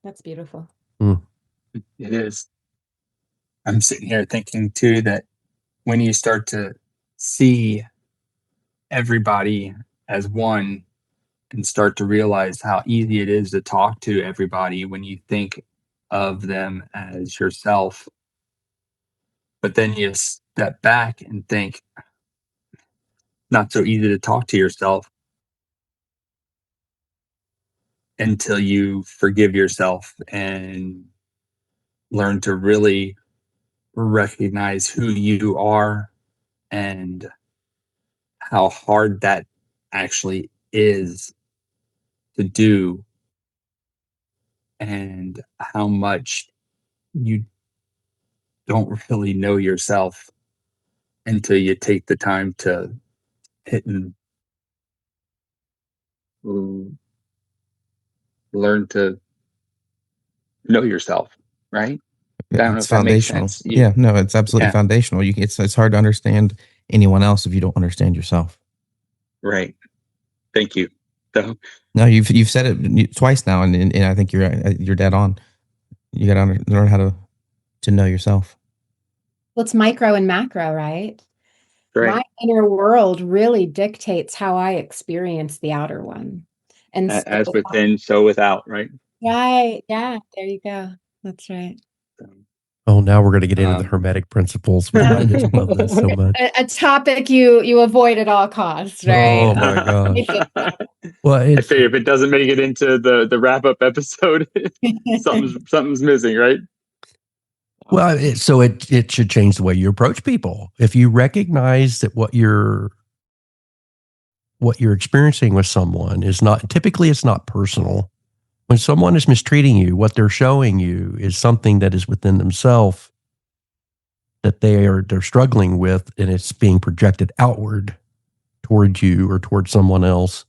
That's beautiful. It is. I'm sitting here thinking too that when you start to see everybody as one and start to realize how easy it is to talk to everybody when you think of them as yourself, but then you step back and think, not so easy to talk to yourself until you forgive yourself and learn to really recognize who you are and how hard that actually is to do, and how much you don't really know yourself until you take the time to hit and learn to know yourself, right? I don't know if that makes sense. Yeah, no, it's absolutely foundational. It's hard to understand anyone else if you don't understand yourself. Right. Thank you. So, no, you've said it twice now, and I think you're dead on. You got to learn how to know yourself. Well, it's micro and macro, right? Right. My inner world really dictates how I experience the outer one. And as within, so without, right? Right. Yeah. There you go. That's right. Oh, now we're going to get into the Hermetic principles. I just love this so much. A topic you avoid at all costs, right? Oh my gosh. Well, I figure if it doesn't make it into the wrap up episode, something's missing, right? Well, so it should change the way you approach people. If you recognize that what you're experiencing with someone is not, typically it's not personal. When someone is mistreating you, what they're showing you is something that is within themselves that they're struggling with, and it's being projected outward towards you or towards someone else.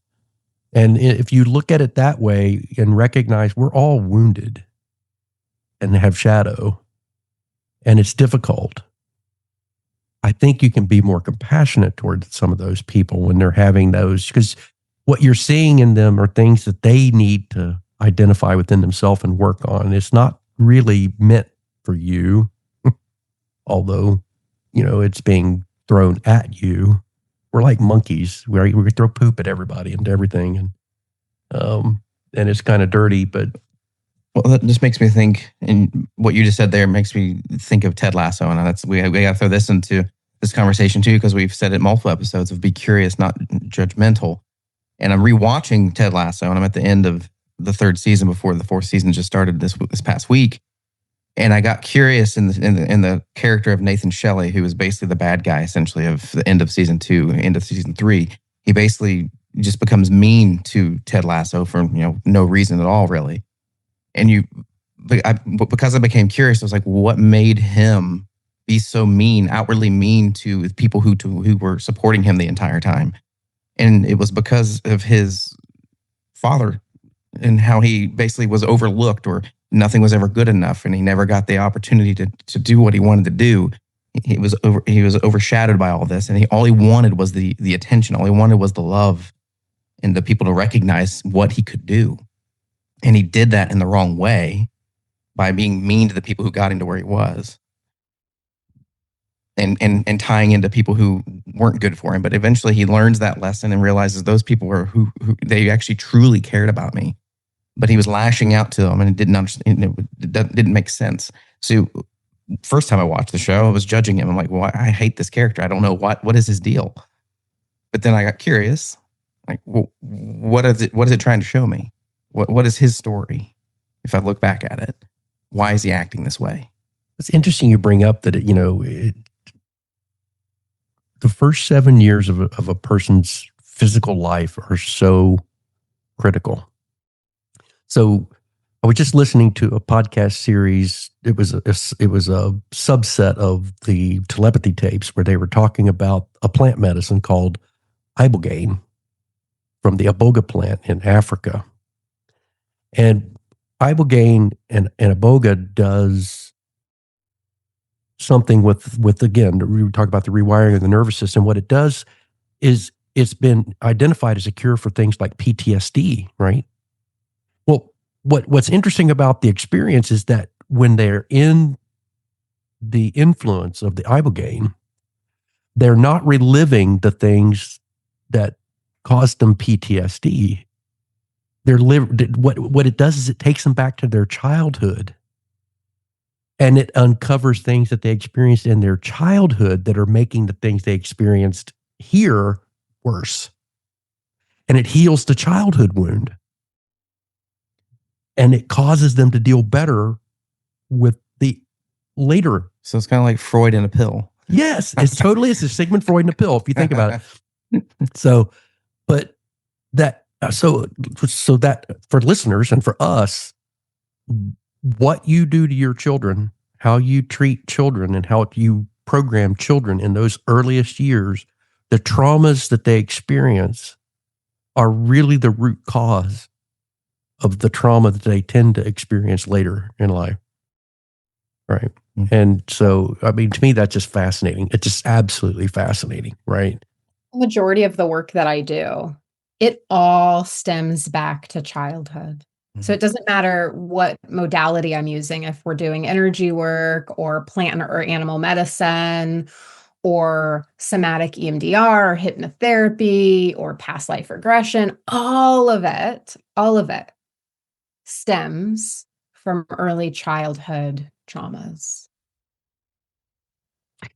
And if you look at it that way and recognize we're all wounded and have shadow, and it's difficult, I think you can be more compassionate towards some of those people when they're having those, because what you're seeing in them are things that they need to identify within themselves and work on. It's not really meant for you, although, it's being thrown at you. We're like monkeys. We throw poop at everybody and everything. And it's kind of dirty, but. Well, that just makes me think, and what you just said there makes me think of Ted Lasso. And we got to throw this into this conversation too, because we've said it multiple episodes of be curious, not judgmental. And I'm rewatching Ted Lasso, and I'm at the end of the third season before the fourth season just started this past week. And I got curious in the character of Nathan Shelley, who was basically the bad guy essentially of the end of season 2, end of season 3. He basically just becomes mean to Ted Lasso for no reason at all, really. And because I became curious, I was like, what made him be so mean, outwardly mean to people who were supporting him the entire time? And it was because of his father and how he basically was overlooked, or nothing was ever good enough, and he never got the opportunity to do what he wanted to do. He was overshadowed by all this, and all he wanted was the attention. All he wanted was the love and the people to recognize what he could do. And he did that in the wrong way by being mean to the people who got him to where he was. And tying into people who weren't good for him. But eventually he learns that lesson and realizes those people were who they actually truly cared about me. But he was lashing out to them, and it didn't understand. It didn't make sense. So first time I watched the show, I was judging him. I'm like, well, I hate this character. I don't know what is his deal. But then I got curious. Like, well, what is it trying to show me? What is his story? If I look back at it, why is he acting this way? It's interesting you bring up that, the first 7 years of a person's physical life are so critical. So I was just listening to a podcast series. It was a subset of the telepathy tapes where they were talking about a plant medicine called ibogaine from the iboga plant in Africa. And ibogaine and iboga does something with again, we talk about the rewiring of the nervous system. What it does is it's been identified as a cure for things like PTSD, right? Well, what's interesting about the experience is that when they're in the influence of the ibogaine, they're not reliving the things that caused them PTSD. What it does is it takes them back to their childhood. And it uncovers things that they experienced in their childhood that are making the things they experienced here worse. And it heals the childhood wound. And it causes them to deal better with the later. So it's kind of like Freud in a pill. Yes, it's a Sigmund Freud in a pill, if you think about it. So that for listeners and for us, what you do to your children, how you treat children, and how you program children in those earliest years, the traumas that they experience are really the root cause of the trauma that they tend to experience later in life. Right. Mm-hmm. And so, I mean, to me, that's just fascinating. It's just absolutely fascinating. Right. The majority of the work that I do, it all stems back to childhood. So it doesn't matter what modality I'm using, if we're doing energy work or plant or animal medicine or somatic EMDR, or hypnotherapy or past life regression, all of it stems from early childhood traumas.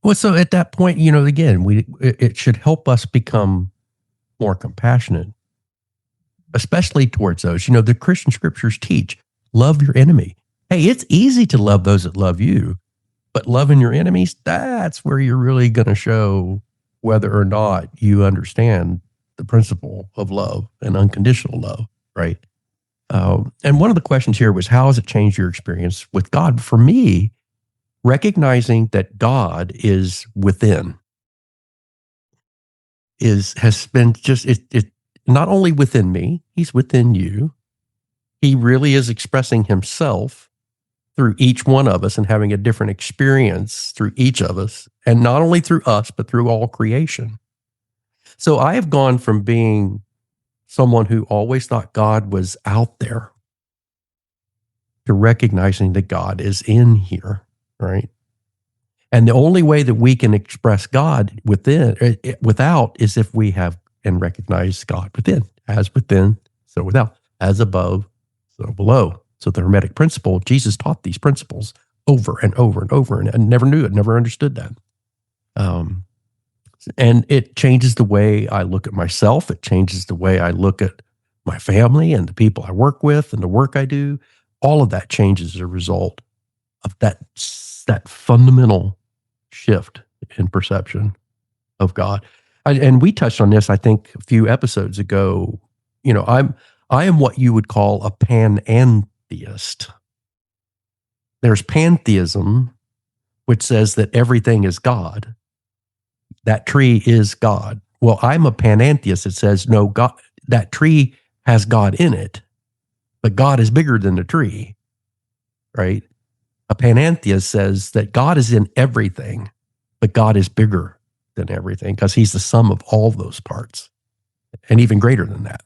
Well, so at that point, again, it should help us become more compassionate, especially towards those. The Christian scriptures teach, love your enemy. Hey, it's easy to love those that love you, but loving your enemies, that's where you're really going to show whether or not you understand the principle of love and unconditional love, right? And one of the questions here was, how has it changed your experience with God? For me, recognizing that God is within has been just, it not only within me, he's within you. He really is expressing himself through each one of us and having a different experience through each of us, and not only through us, but through all creation. So I have gone from being someone who always thought God was out there to recognizing that God is in here, right? And the only way that we can express God without is if we have and recognize God within, so without, as above, so below. So the Hermetic principle, Jesus taught these principles over and over and over, and never knew it, never understood that. And it changes the way I look at myself. It changes the way I look at my family and the people I work with and the work I do. All of that changes as a result of that fundamental shift in perception of God. And we touched on this, I think, a few episodes ago. I am what you would call a panentheist. There's pantheism, which says that everything is God. That tree is God. well, I'm a panentheist that says, no, God, that tree has God in it, but God is bigger than the tree, right? A panentheist says that God is in everything, but God is bigger than everything because he's the sum of all those parts and even greater than that.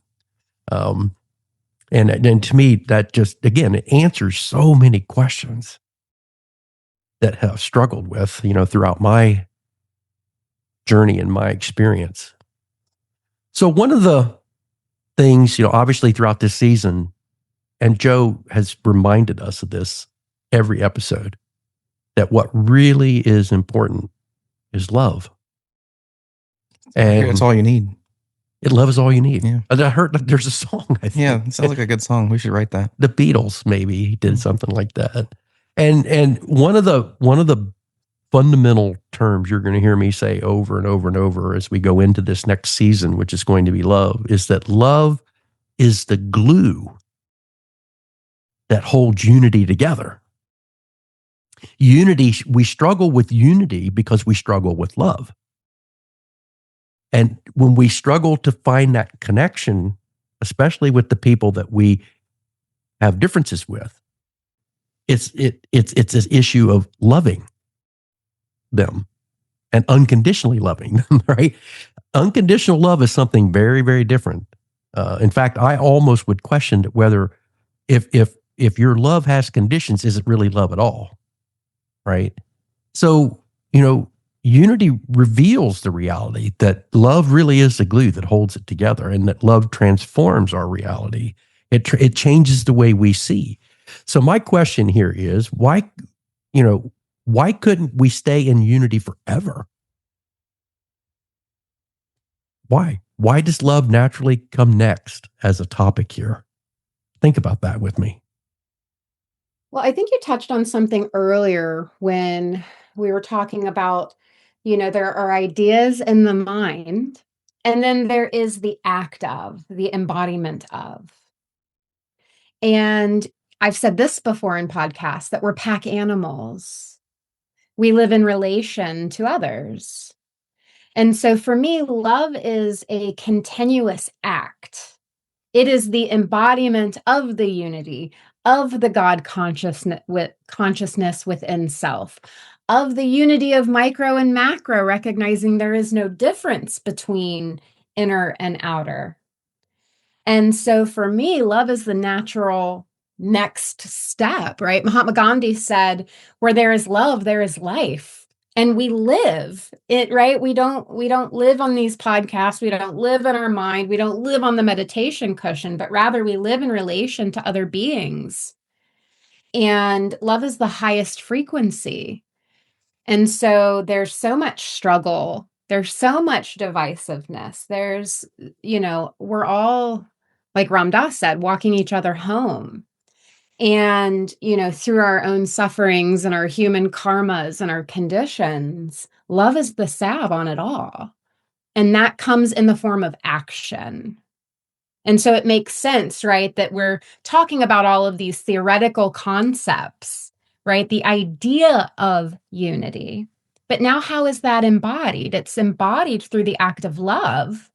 And to me, that just, again, it answers so many questions that I've struggled with, throughout my journey and my experience. So one of the things, obviously throughout this season, and Joe has reminded us of this every episode, that what really is important is love. And it's all you need. Love is all you need. Yeah. I heard that there's a song, I think. Yeah, it sounds like a good song. We should write that. The Beatles maybe did something like that. And one of the fundamental terms you're going to hear me say over and over and over as we go into this next season, which is going to be love, is that love is the glue that holds unity together. Unity, we struggle with unity because we struggle with love. And when we struggle to find that connection, especially with the people that we have differences with, it's an issue of loving them and unconditionally loving them, right? Unconditional love is something very, very different. In fact, I almost would question whether if your love has conditions, is it really love at all, right? So, unity reveals the reality that love really is the glue that holds it together, and that love transforms our reality. It changes the way we see. So my question here is, why couldn't we stay in unity forever? Why? Why does love naturally come next as a topic here? Think about that with me. Well, I think you touched on something earlier when we were talking about, there are ideas in the mind, and then there is the act of, the embodiment of. And I've said this before in podcasts, that we're pack animals. We live in relation to others. And so for me, love is a continuous act. It is the embodiment of the unity, of the God consciousness within self, of the unity of micro and macro, recognizing there is no difference between inner and outer. And so for me, love is the natural next step, right? Mahatma Gandhi said, where there is love, there is life. And we live it, right? We don't live on these podcasts. We don't live in our mind. We don't live on the meditation cushion, but rather we live in relation to other beings. And love is the highest frequency. And so there's so much struggle. There's so much divisiveness. There's, we're all, like Ram Dass said, walking each other home. And, through our own sufferings and our human karmas and our conditions, love is the salve on it all. And that comes in the form of action. And so it makes sense, right, that we're talking about all of these theoretical concepts, right? The idea of unity. But now how is that embodied? It's embodied through the act of love.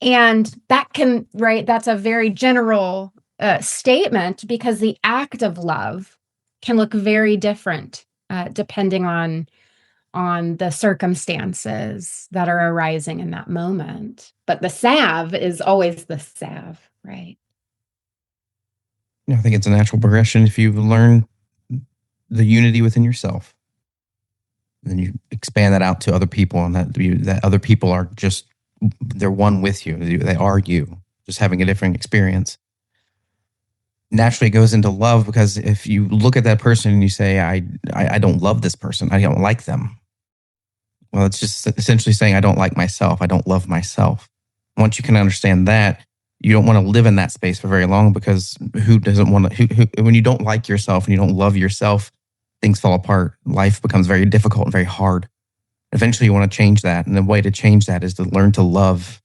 And that's a very general statement, because the act of love can look very different depending on the circumstances that are arising in that moment. But the salve is always the salve, right? I think it's a natural progression. If you learn the unity within yourself, then you expand that out to other people, and that other people are just, they're one with you. They are you, just having a different experience. Naturally, it goes into love, because if you look at that person and you say, I don't love this person, I don't like them. Well, it's just essentially saying, I don't like myself. I don't love myself. Once you can understand that, you don't want to live in that space for very long, because who doesn't want to, when you don't like yourself and you don't love yourself, things fall apart. Life becomes very difficult and very hard. Eventually, you want to change that. And the way to change that is to learn to love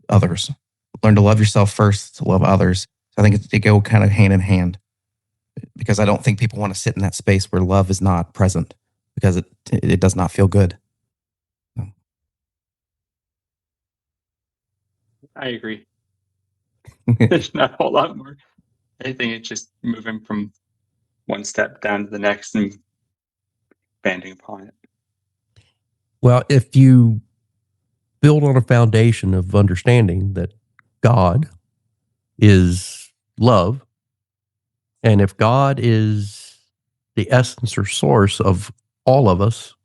others. Learn to love yourself first, to love others. So I think they go kind of hand in hand, because I don't think people want to sit in that space where love is not present, because it does not feel good. I agree. There's not a whole lot more. I think it's just moving from one step down to the next and expanding upon it. Well, if you build on a foundation of understanding that God is love, and if God is the essence or source of all of us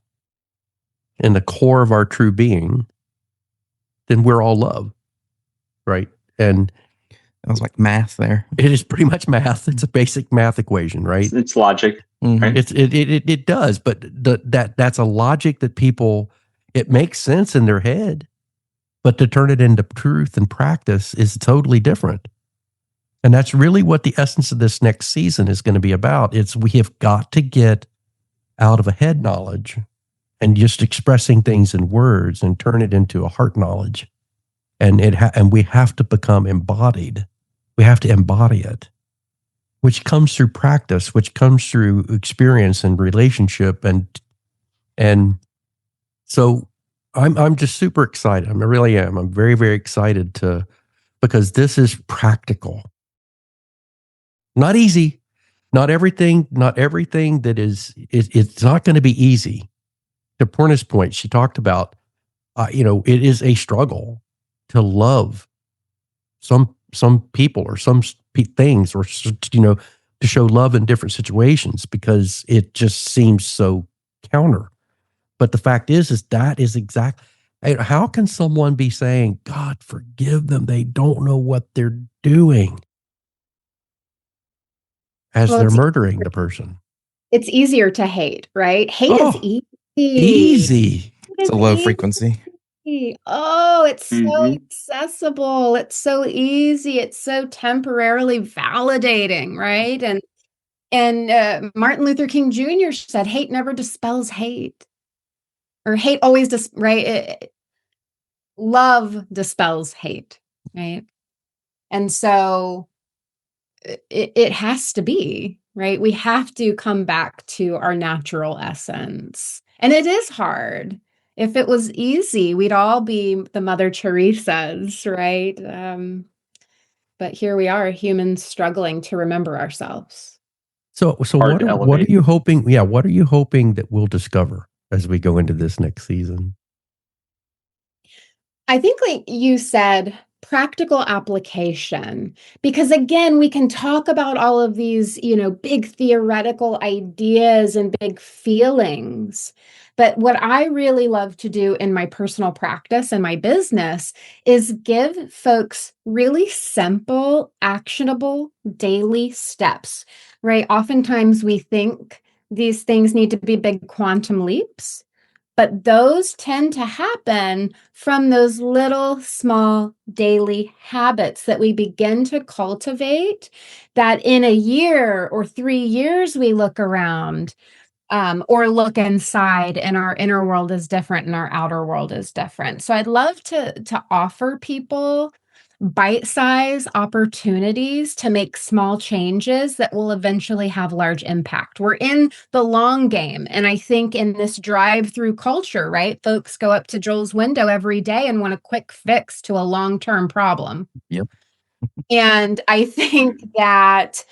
and the core of our true being, then we're all love, right? And That was like math there. it is pretty much math. It's a basic math equation, right? It's logic. Mhm. Right. It does, but that's a logic that people, it makes sense in their head, but to turn it into truth and practice is totally different. And that's really what the essence of this next season is going to be about. It's we have got to get out of a head knowledge and just expressing things in words and turn it into a heart knowledge. And and we have to become embodied. We have to embody it, which comes through practice, which comes through experience and relationship. And so I'm just super excited. I really am. I'm very, very excited because this is practical. Not easy. Not everything that it's not going to be easy. To Purna's point, she talked about, it is a struggle to love some people or some things, or, to show love in different situations, because it just seems so counter. But the fact is that is exactly, how can someone be saying, God, forgive them, they don't know what they're doing, as they're murdering the person? It's easier to hate, right? Hate is easy. Easy. It's a low frequency. Oh, it's so Mhm. accessible. It's so easy. It's so temporarily validating, right? And Martin Luther King Jr. said, "Hate never dispels hate," or hate always right? Love dispels hate, right? And so it has to be, right? We have to come back to our natural essence. And it is hard. If it was easy, we'd all be the Mother Teresa's, right? But here we are, humans struggling to remember ourselves. So Hard to what are elevate. you hoping? Yeah, what are you hoping that we'll discover as we go into this next season? I think, like you said, practical application, because again, we can talk about all of these, big theoretical ideas and big feelings. But what I really love to do in my personal practice and my business is give folks really simple, actionable daily steps, right? Oftentimes we think these things need to be big quantum leaps. But those tend to happen from those little small daily habits that we begin to cultivate, that in a year or 3 years, we look around or look inside, and our inner world is different and our outer world is different. So I'd love to offer people bite-sized opportunities to make small changes that will eventually have large impact. We're in the long game. And I think in this drive-through culture, right, folks go up to Joel's window every day and want a quick fix to a long-term problem. Yep. And I think that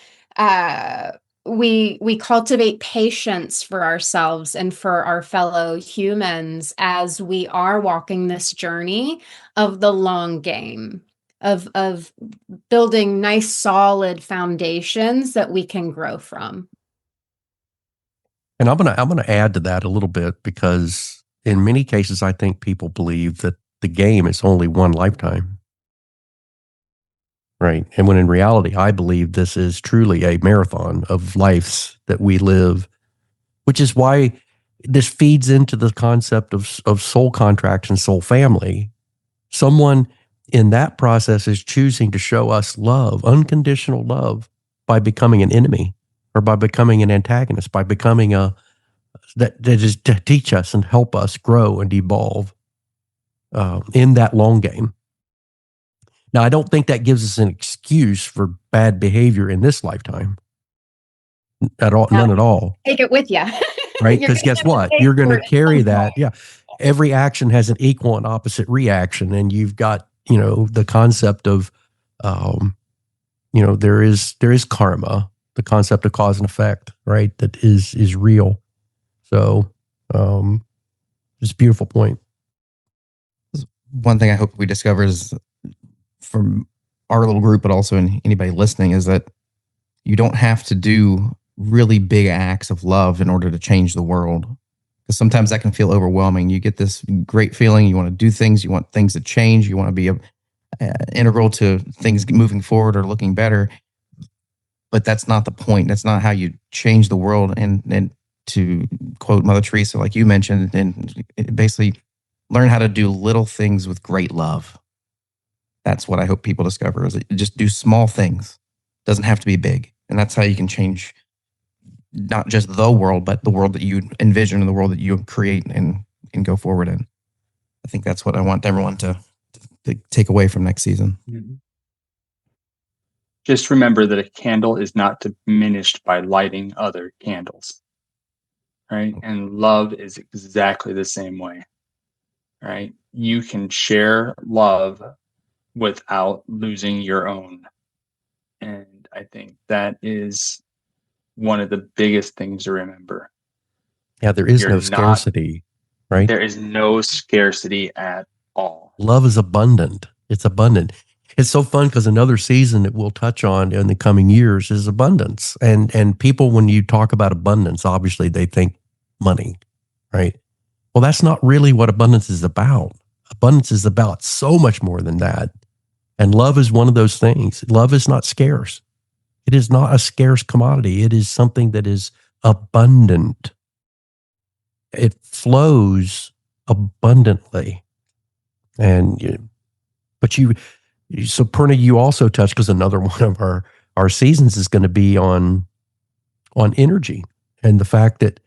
we cultivate patience for ourselves and for our fellow humans as we are walking this journey of the long game, of building nice solid foundations that we can grow from. And I'm gonna add to that a little bit, because in many cases I think people believe that the game is only one lifetime. Right. And when in reality, I believe this is truly a marathon of lives that we live, which is why this feeds into the concept of soul contract and soul family. Someone in that process is choosing to show us love, unconditional love, by becoming an enemy or by becoming an antagonist, by becoming that is to teach us and help us grow and evolve in that long game. Now, I don't think that gives us an excuse for bad behavior in this lifetime at all. None at all. Take it with you. Right? Because guess what? You're going to carry that. Yeah. Every action has an equal and opposite reaction. And you've got, the concept of, there is karma, the concept of cause and effect, right? That is real. So, it's a beautiful point. One thing I hope we discover is from our little group, but also in anybody listening, is that you don't have to do really big acts of love in order to change the world. Because sometimes that can feel overwhelming. You get this great feeling, you want to do things, you want things to change, you want to be integral to things moving forward or looking better. But that's not the point. That's not how you change the world. And to quote Mother Teresa, like you mentioned, and basically learn how to do little things with great love. That's what I hope people discover, is that just do small things. It doesn't have to be big. And that's how you can change not just the world, but the world that you envision and the world that you create and go forward in. I think that's what I want everyone to take away from next season. Mm-hmm. Just remember that a candle is not diminished by lighting other candles, right? And love is exactly the same way, right? You can share love without losing your own. And I think that is one of the biggest things to remember. Yeah, there is no scarcity, right? There is no scarcity at all. Love is abundant. It's abundant. It's so fun because another season that we'll touch on in the coming years is abundance. And people, when you talk about abundance, obviously they think money, right? Well, that's not really what abundance is about. Abundance is about so much more than that. And love is one of those things. Love is not scarce. It is not a scarce commodity. It is something that is abundant. It flows abundantly. So Purna, you also touched, because another one of our seasons is going to be on energy, and the fact that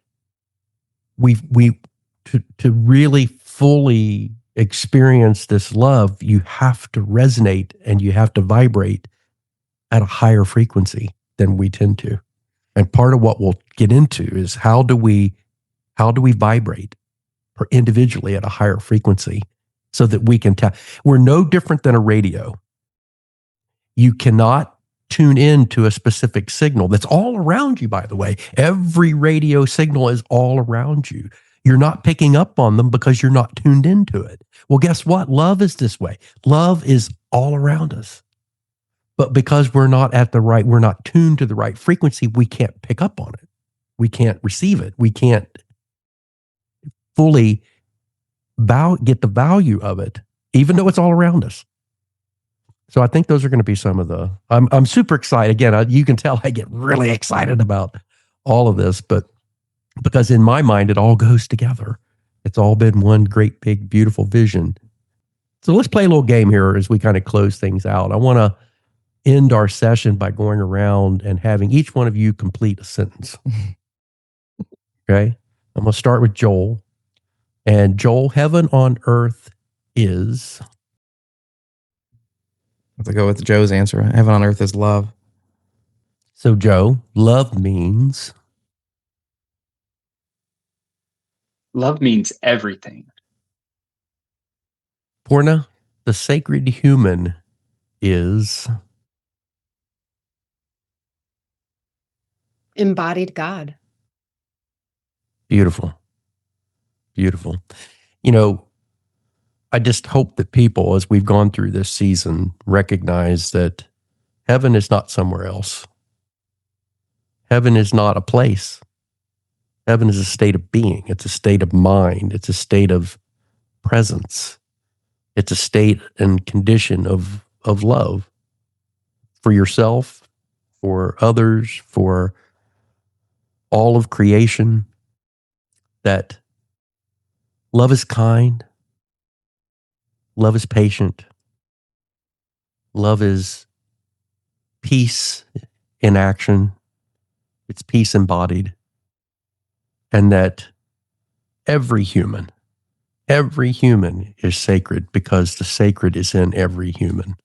to really fully experience this love, you have to resonate and you have to vibrate at a higher frequency than we tend to. And part of what we'll get into is how do we vibrate individually at a higher frequency so that we can tell. We're no different than a radio. You cannot tune in to a specific signal that's all around you, by the way. Every radio signal is all around you. You're not picking up on them because you're not tuned into it. Well, guess what? Love is this way. Love is all around us. But because we're not tuned to the right frequency, we can't pick up on it. We can't receive it. We can't fully get the value of it, even though it's all around us. So I think those are going to be some of the, I'm super excited. Again, you can tell I get really excited about all of this, but because in my mind, it all goes together. It's all been one great, big, beautiful vision. So let's play a little game here as we kind of close things out. I want to end our session by going around and having each one of you complete a sentence. Okay. I'm going to start with Joel. And Joel, heaven on earth is. Let's go with Joe's answer. Heaven on earth is love. So Joe, love means. Love means everything. Purna, the sacred human is. Embodied God. Beautiful. Beautiful. I just hope that people, as we've gone through this season, recognize that heaven is not somewhere else. Heaven is not a place. Heaven is a state of being. It's a state of mind. It's a state of presence. It's a state and condition of love for yourself, for others, for all of creation. That love is kind. Love is patient. Love is peace in action. It's peace embodied. And that every human is sacred because the sacred is in every human.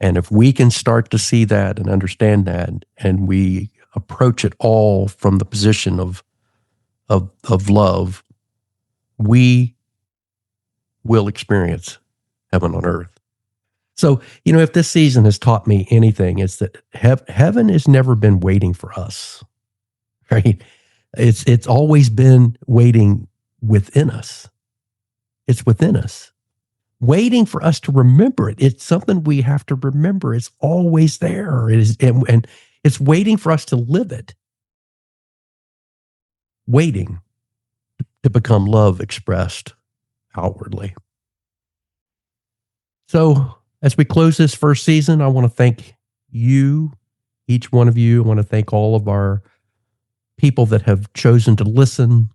And if we can start to see that and understand that, and we approach it all from the position of love, we will experience heaven on earth. So, if this season has taught me anything, it's that heaven has never been waiting for us, right? It's always been waiting within us. It's within us, waiting for us to remember it. It's something we have to remember. It's always there. It is, and it's waiting for us to live it. Waiting to become love expressed outwardly. So, as we close this first season, I want to thank you, each one of you. I want to thank all of our people that have chosen to listen.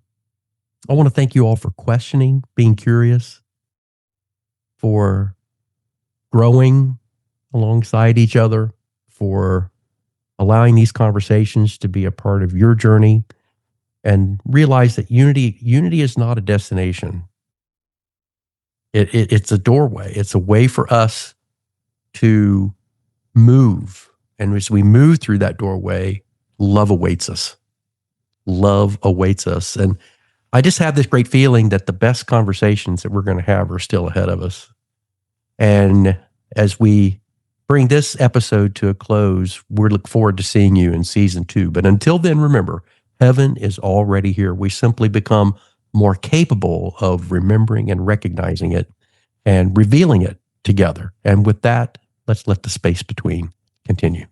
I want to thank you all for questioning, being curious, for growing alongside each other, for allowing these conversations to be a part of your journey, and realize that unity is not a destination. It's a doorway. It's a way for us to move. And as we move through that doorway, love awaits us. Love awaits us. And I just have this great feeling that the best conversations that we're going to have are still ahead of us. And as we bring this episode to a close, we look forward to seeing you in season 2. But until then, remember, heaven is already here. We simply become more capable of remembering and recognizing it and revealing it together. And with that, let's let the space between continue.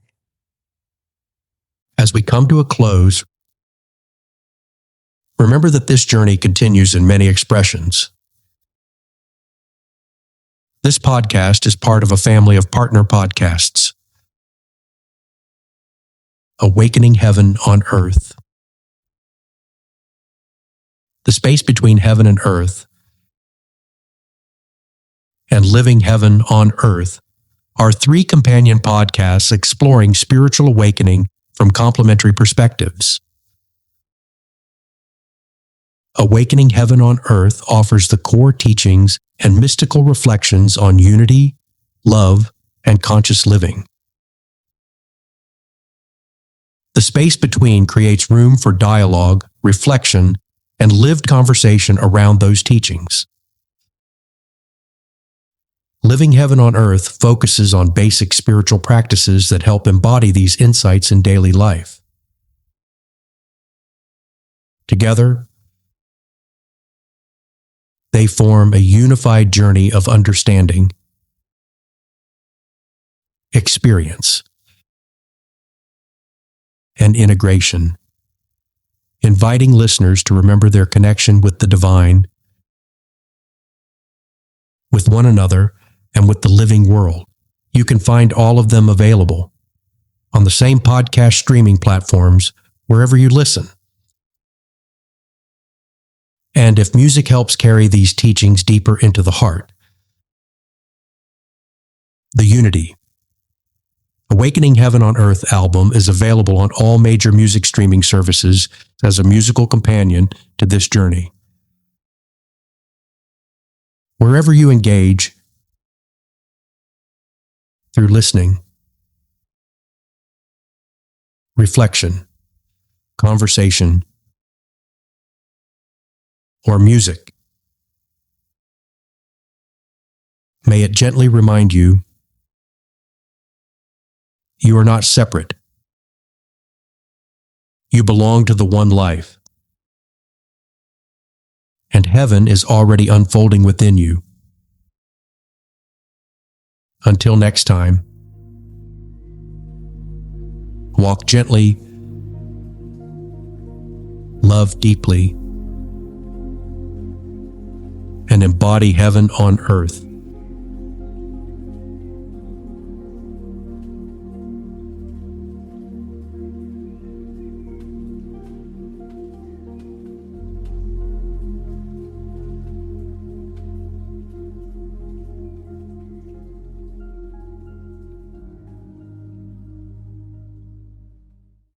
As we come to a close, remember that this journey continues in many expressions. This podcast is part of a family of partner podcasts. Awakening Heaven on Earth. The space between heaven and earth and Living Heaven on Earth are 3 companion podcasts exploring spiritual awakening from complementary perspectives. Awakening Heaven on Earth offers the core teachings and mystical reflections on unity, love, and conscious living. The space between creates room for dialogue, reflection, and lived conversation around those teachings. Living Heaven on Earth focuses on basic spiritual practices that help embody these insights in daily life. Together, they form a unified journey of understanding, experience, and integration, inviting listeners to remember their connection with the divine, with one another, and with the living world. You can find all of them available on the same podcast streaming platforms wherever you listen. And if music helps carry these teachings deeper into the heart, the Unity, Awakening Heaven on Earth album is available on all major music streaming services as a musical companion to this journey. Wherever you engage, through listening, reflection, conversation, or music, may it gently remind you you are not separate. You belong to the one life, and heaven is already unfolding within you. Until next time, walk gently, love deeply, and embody heaven on earth.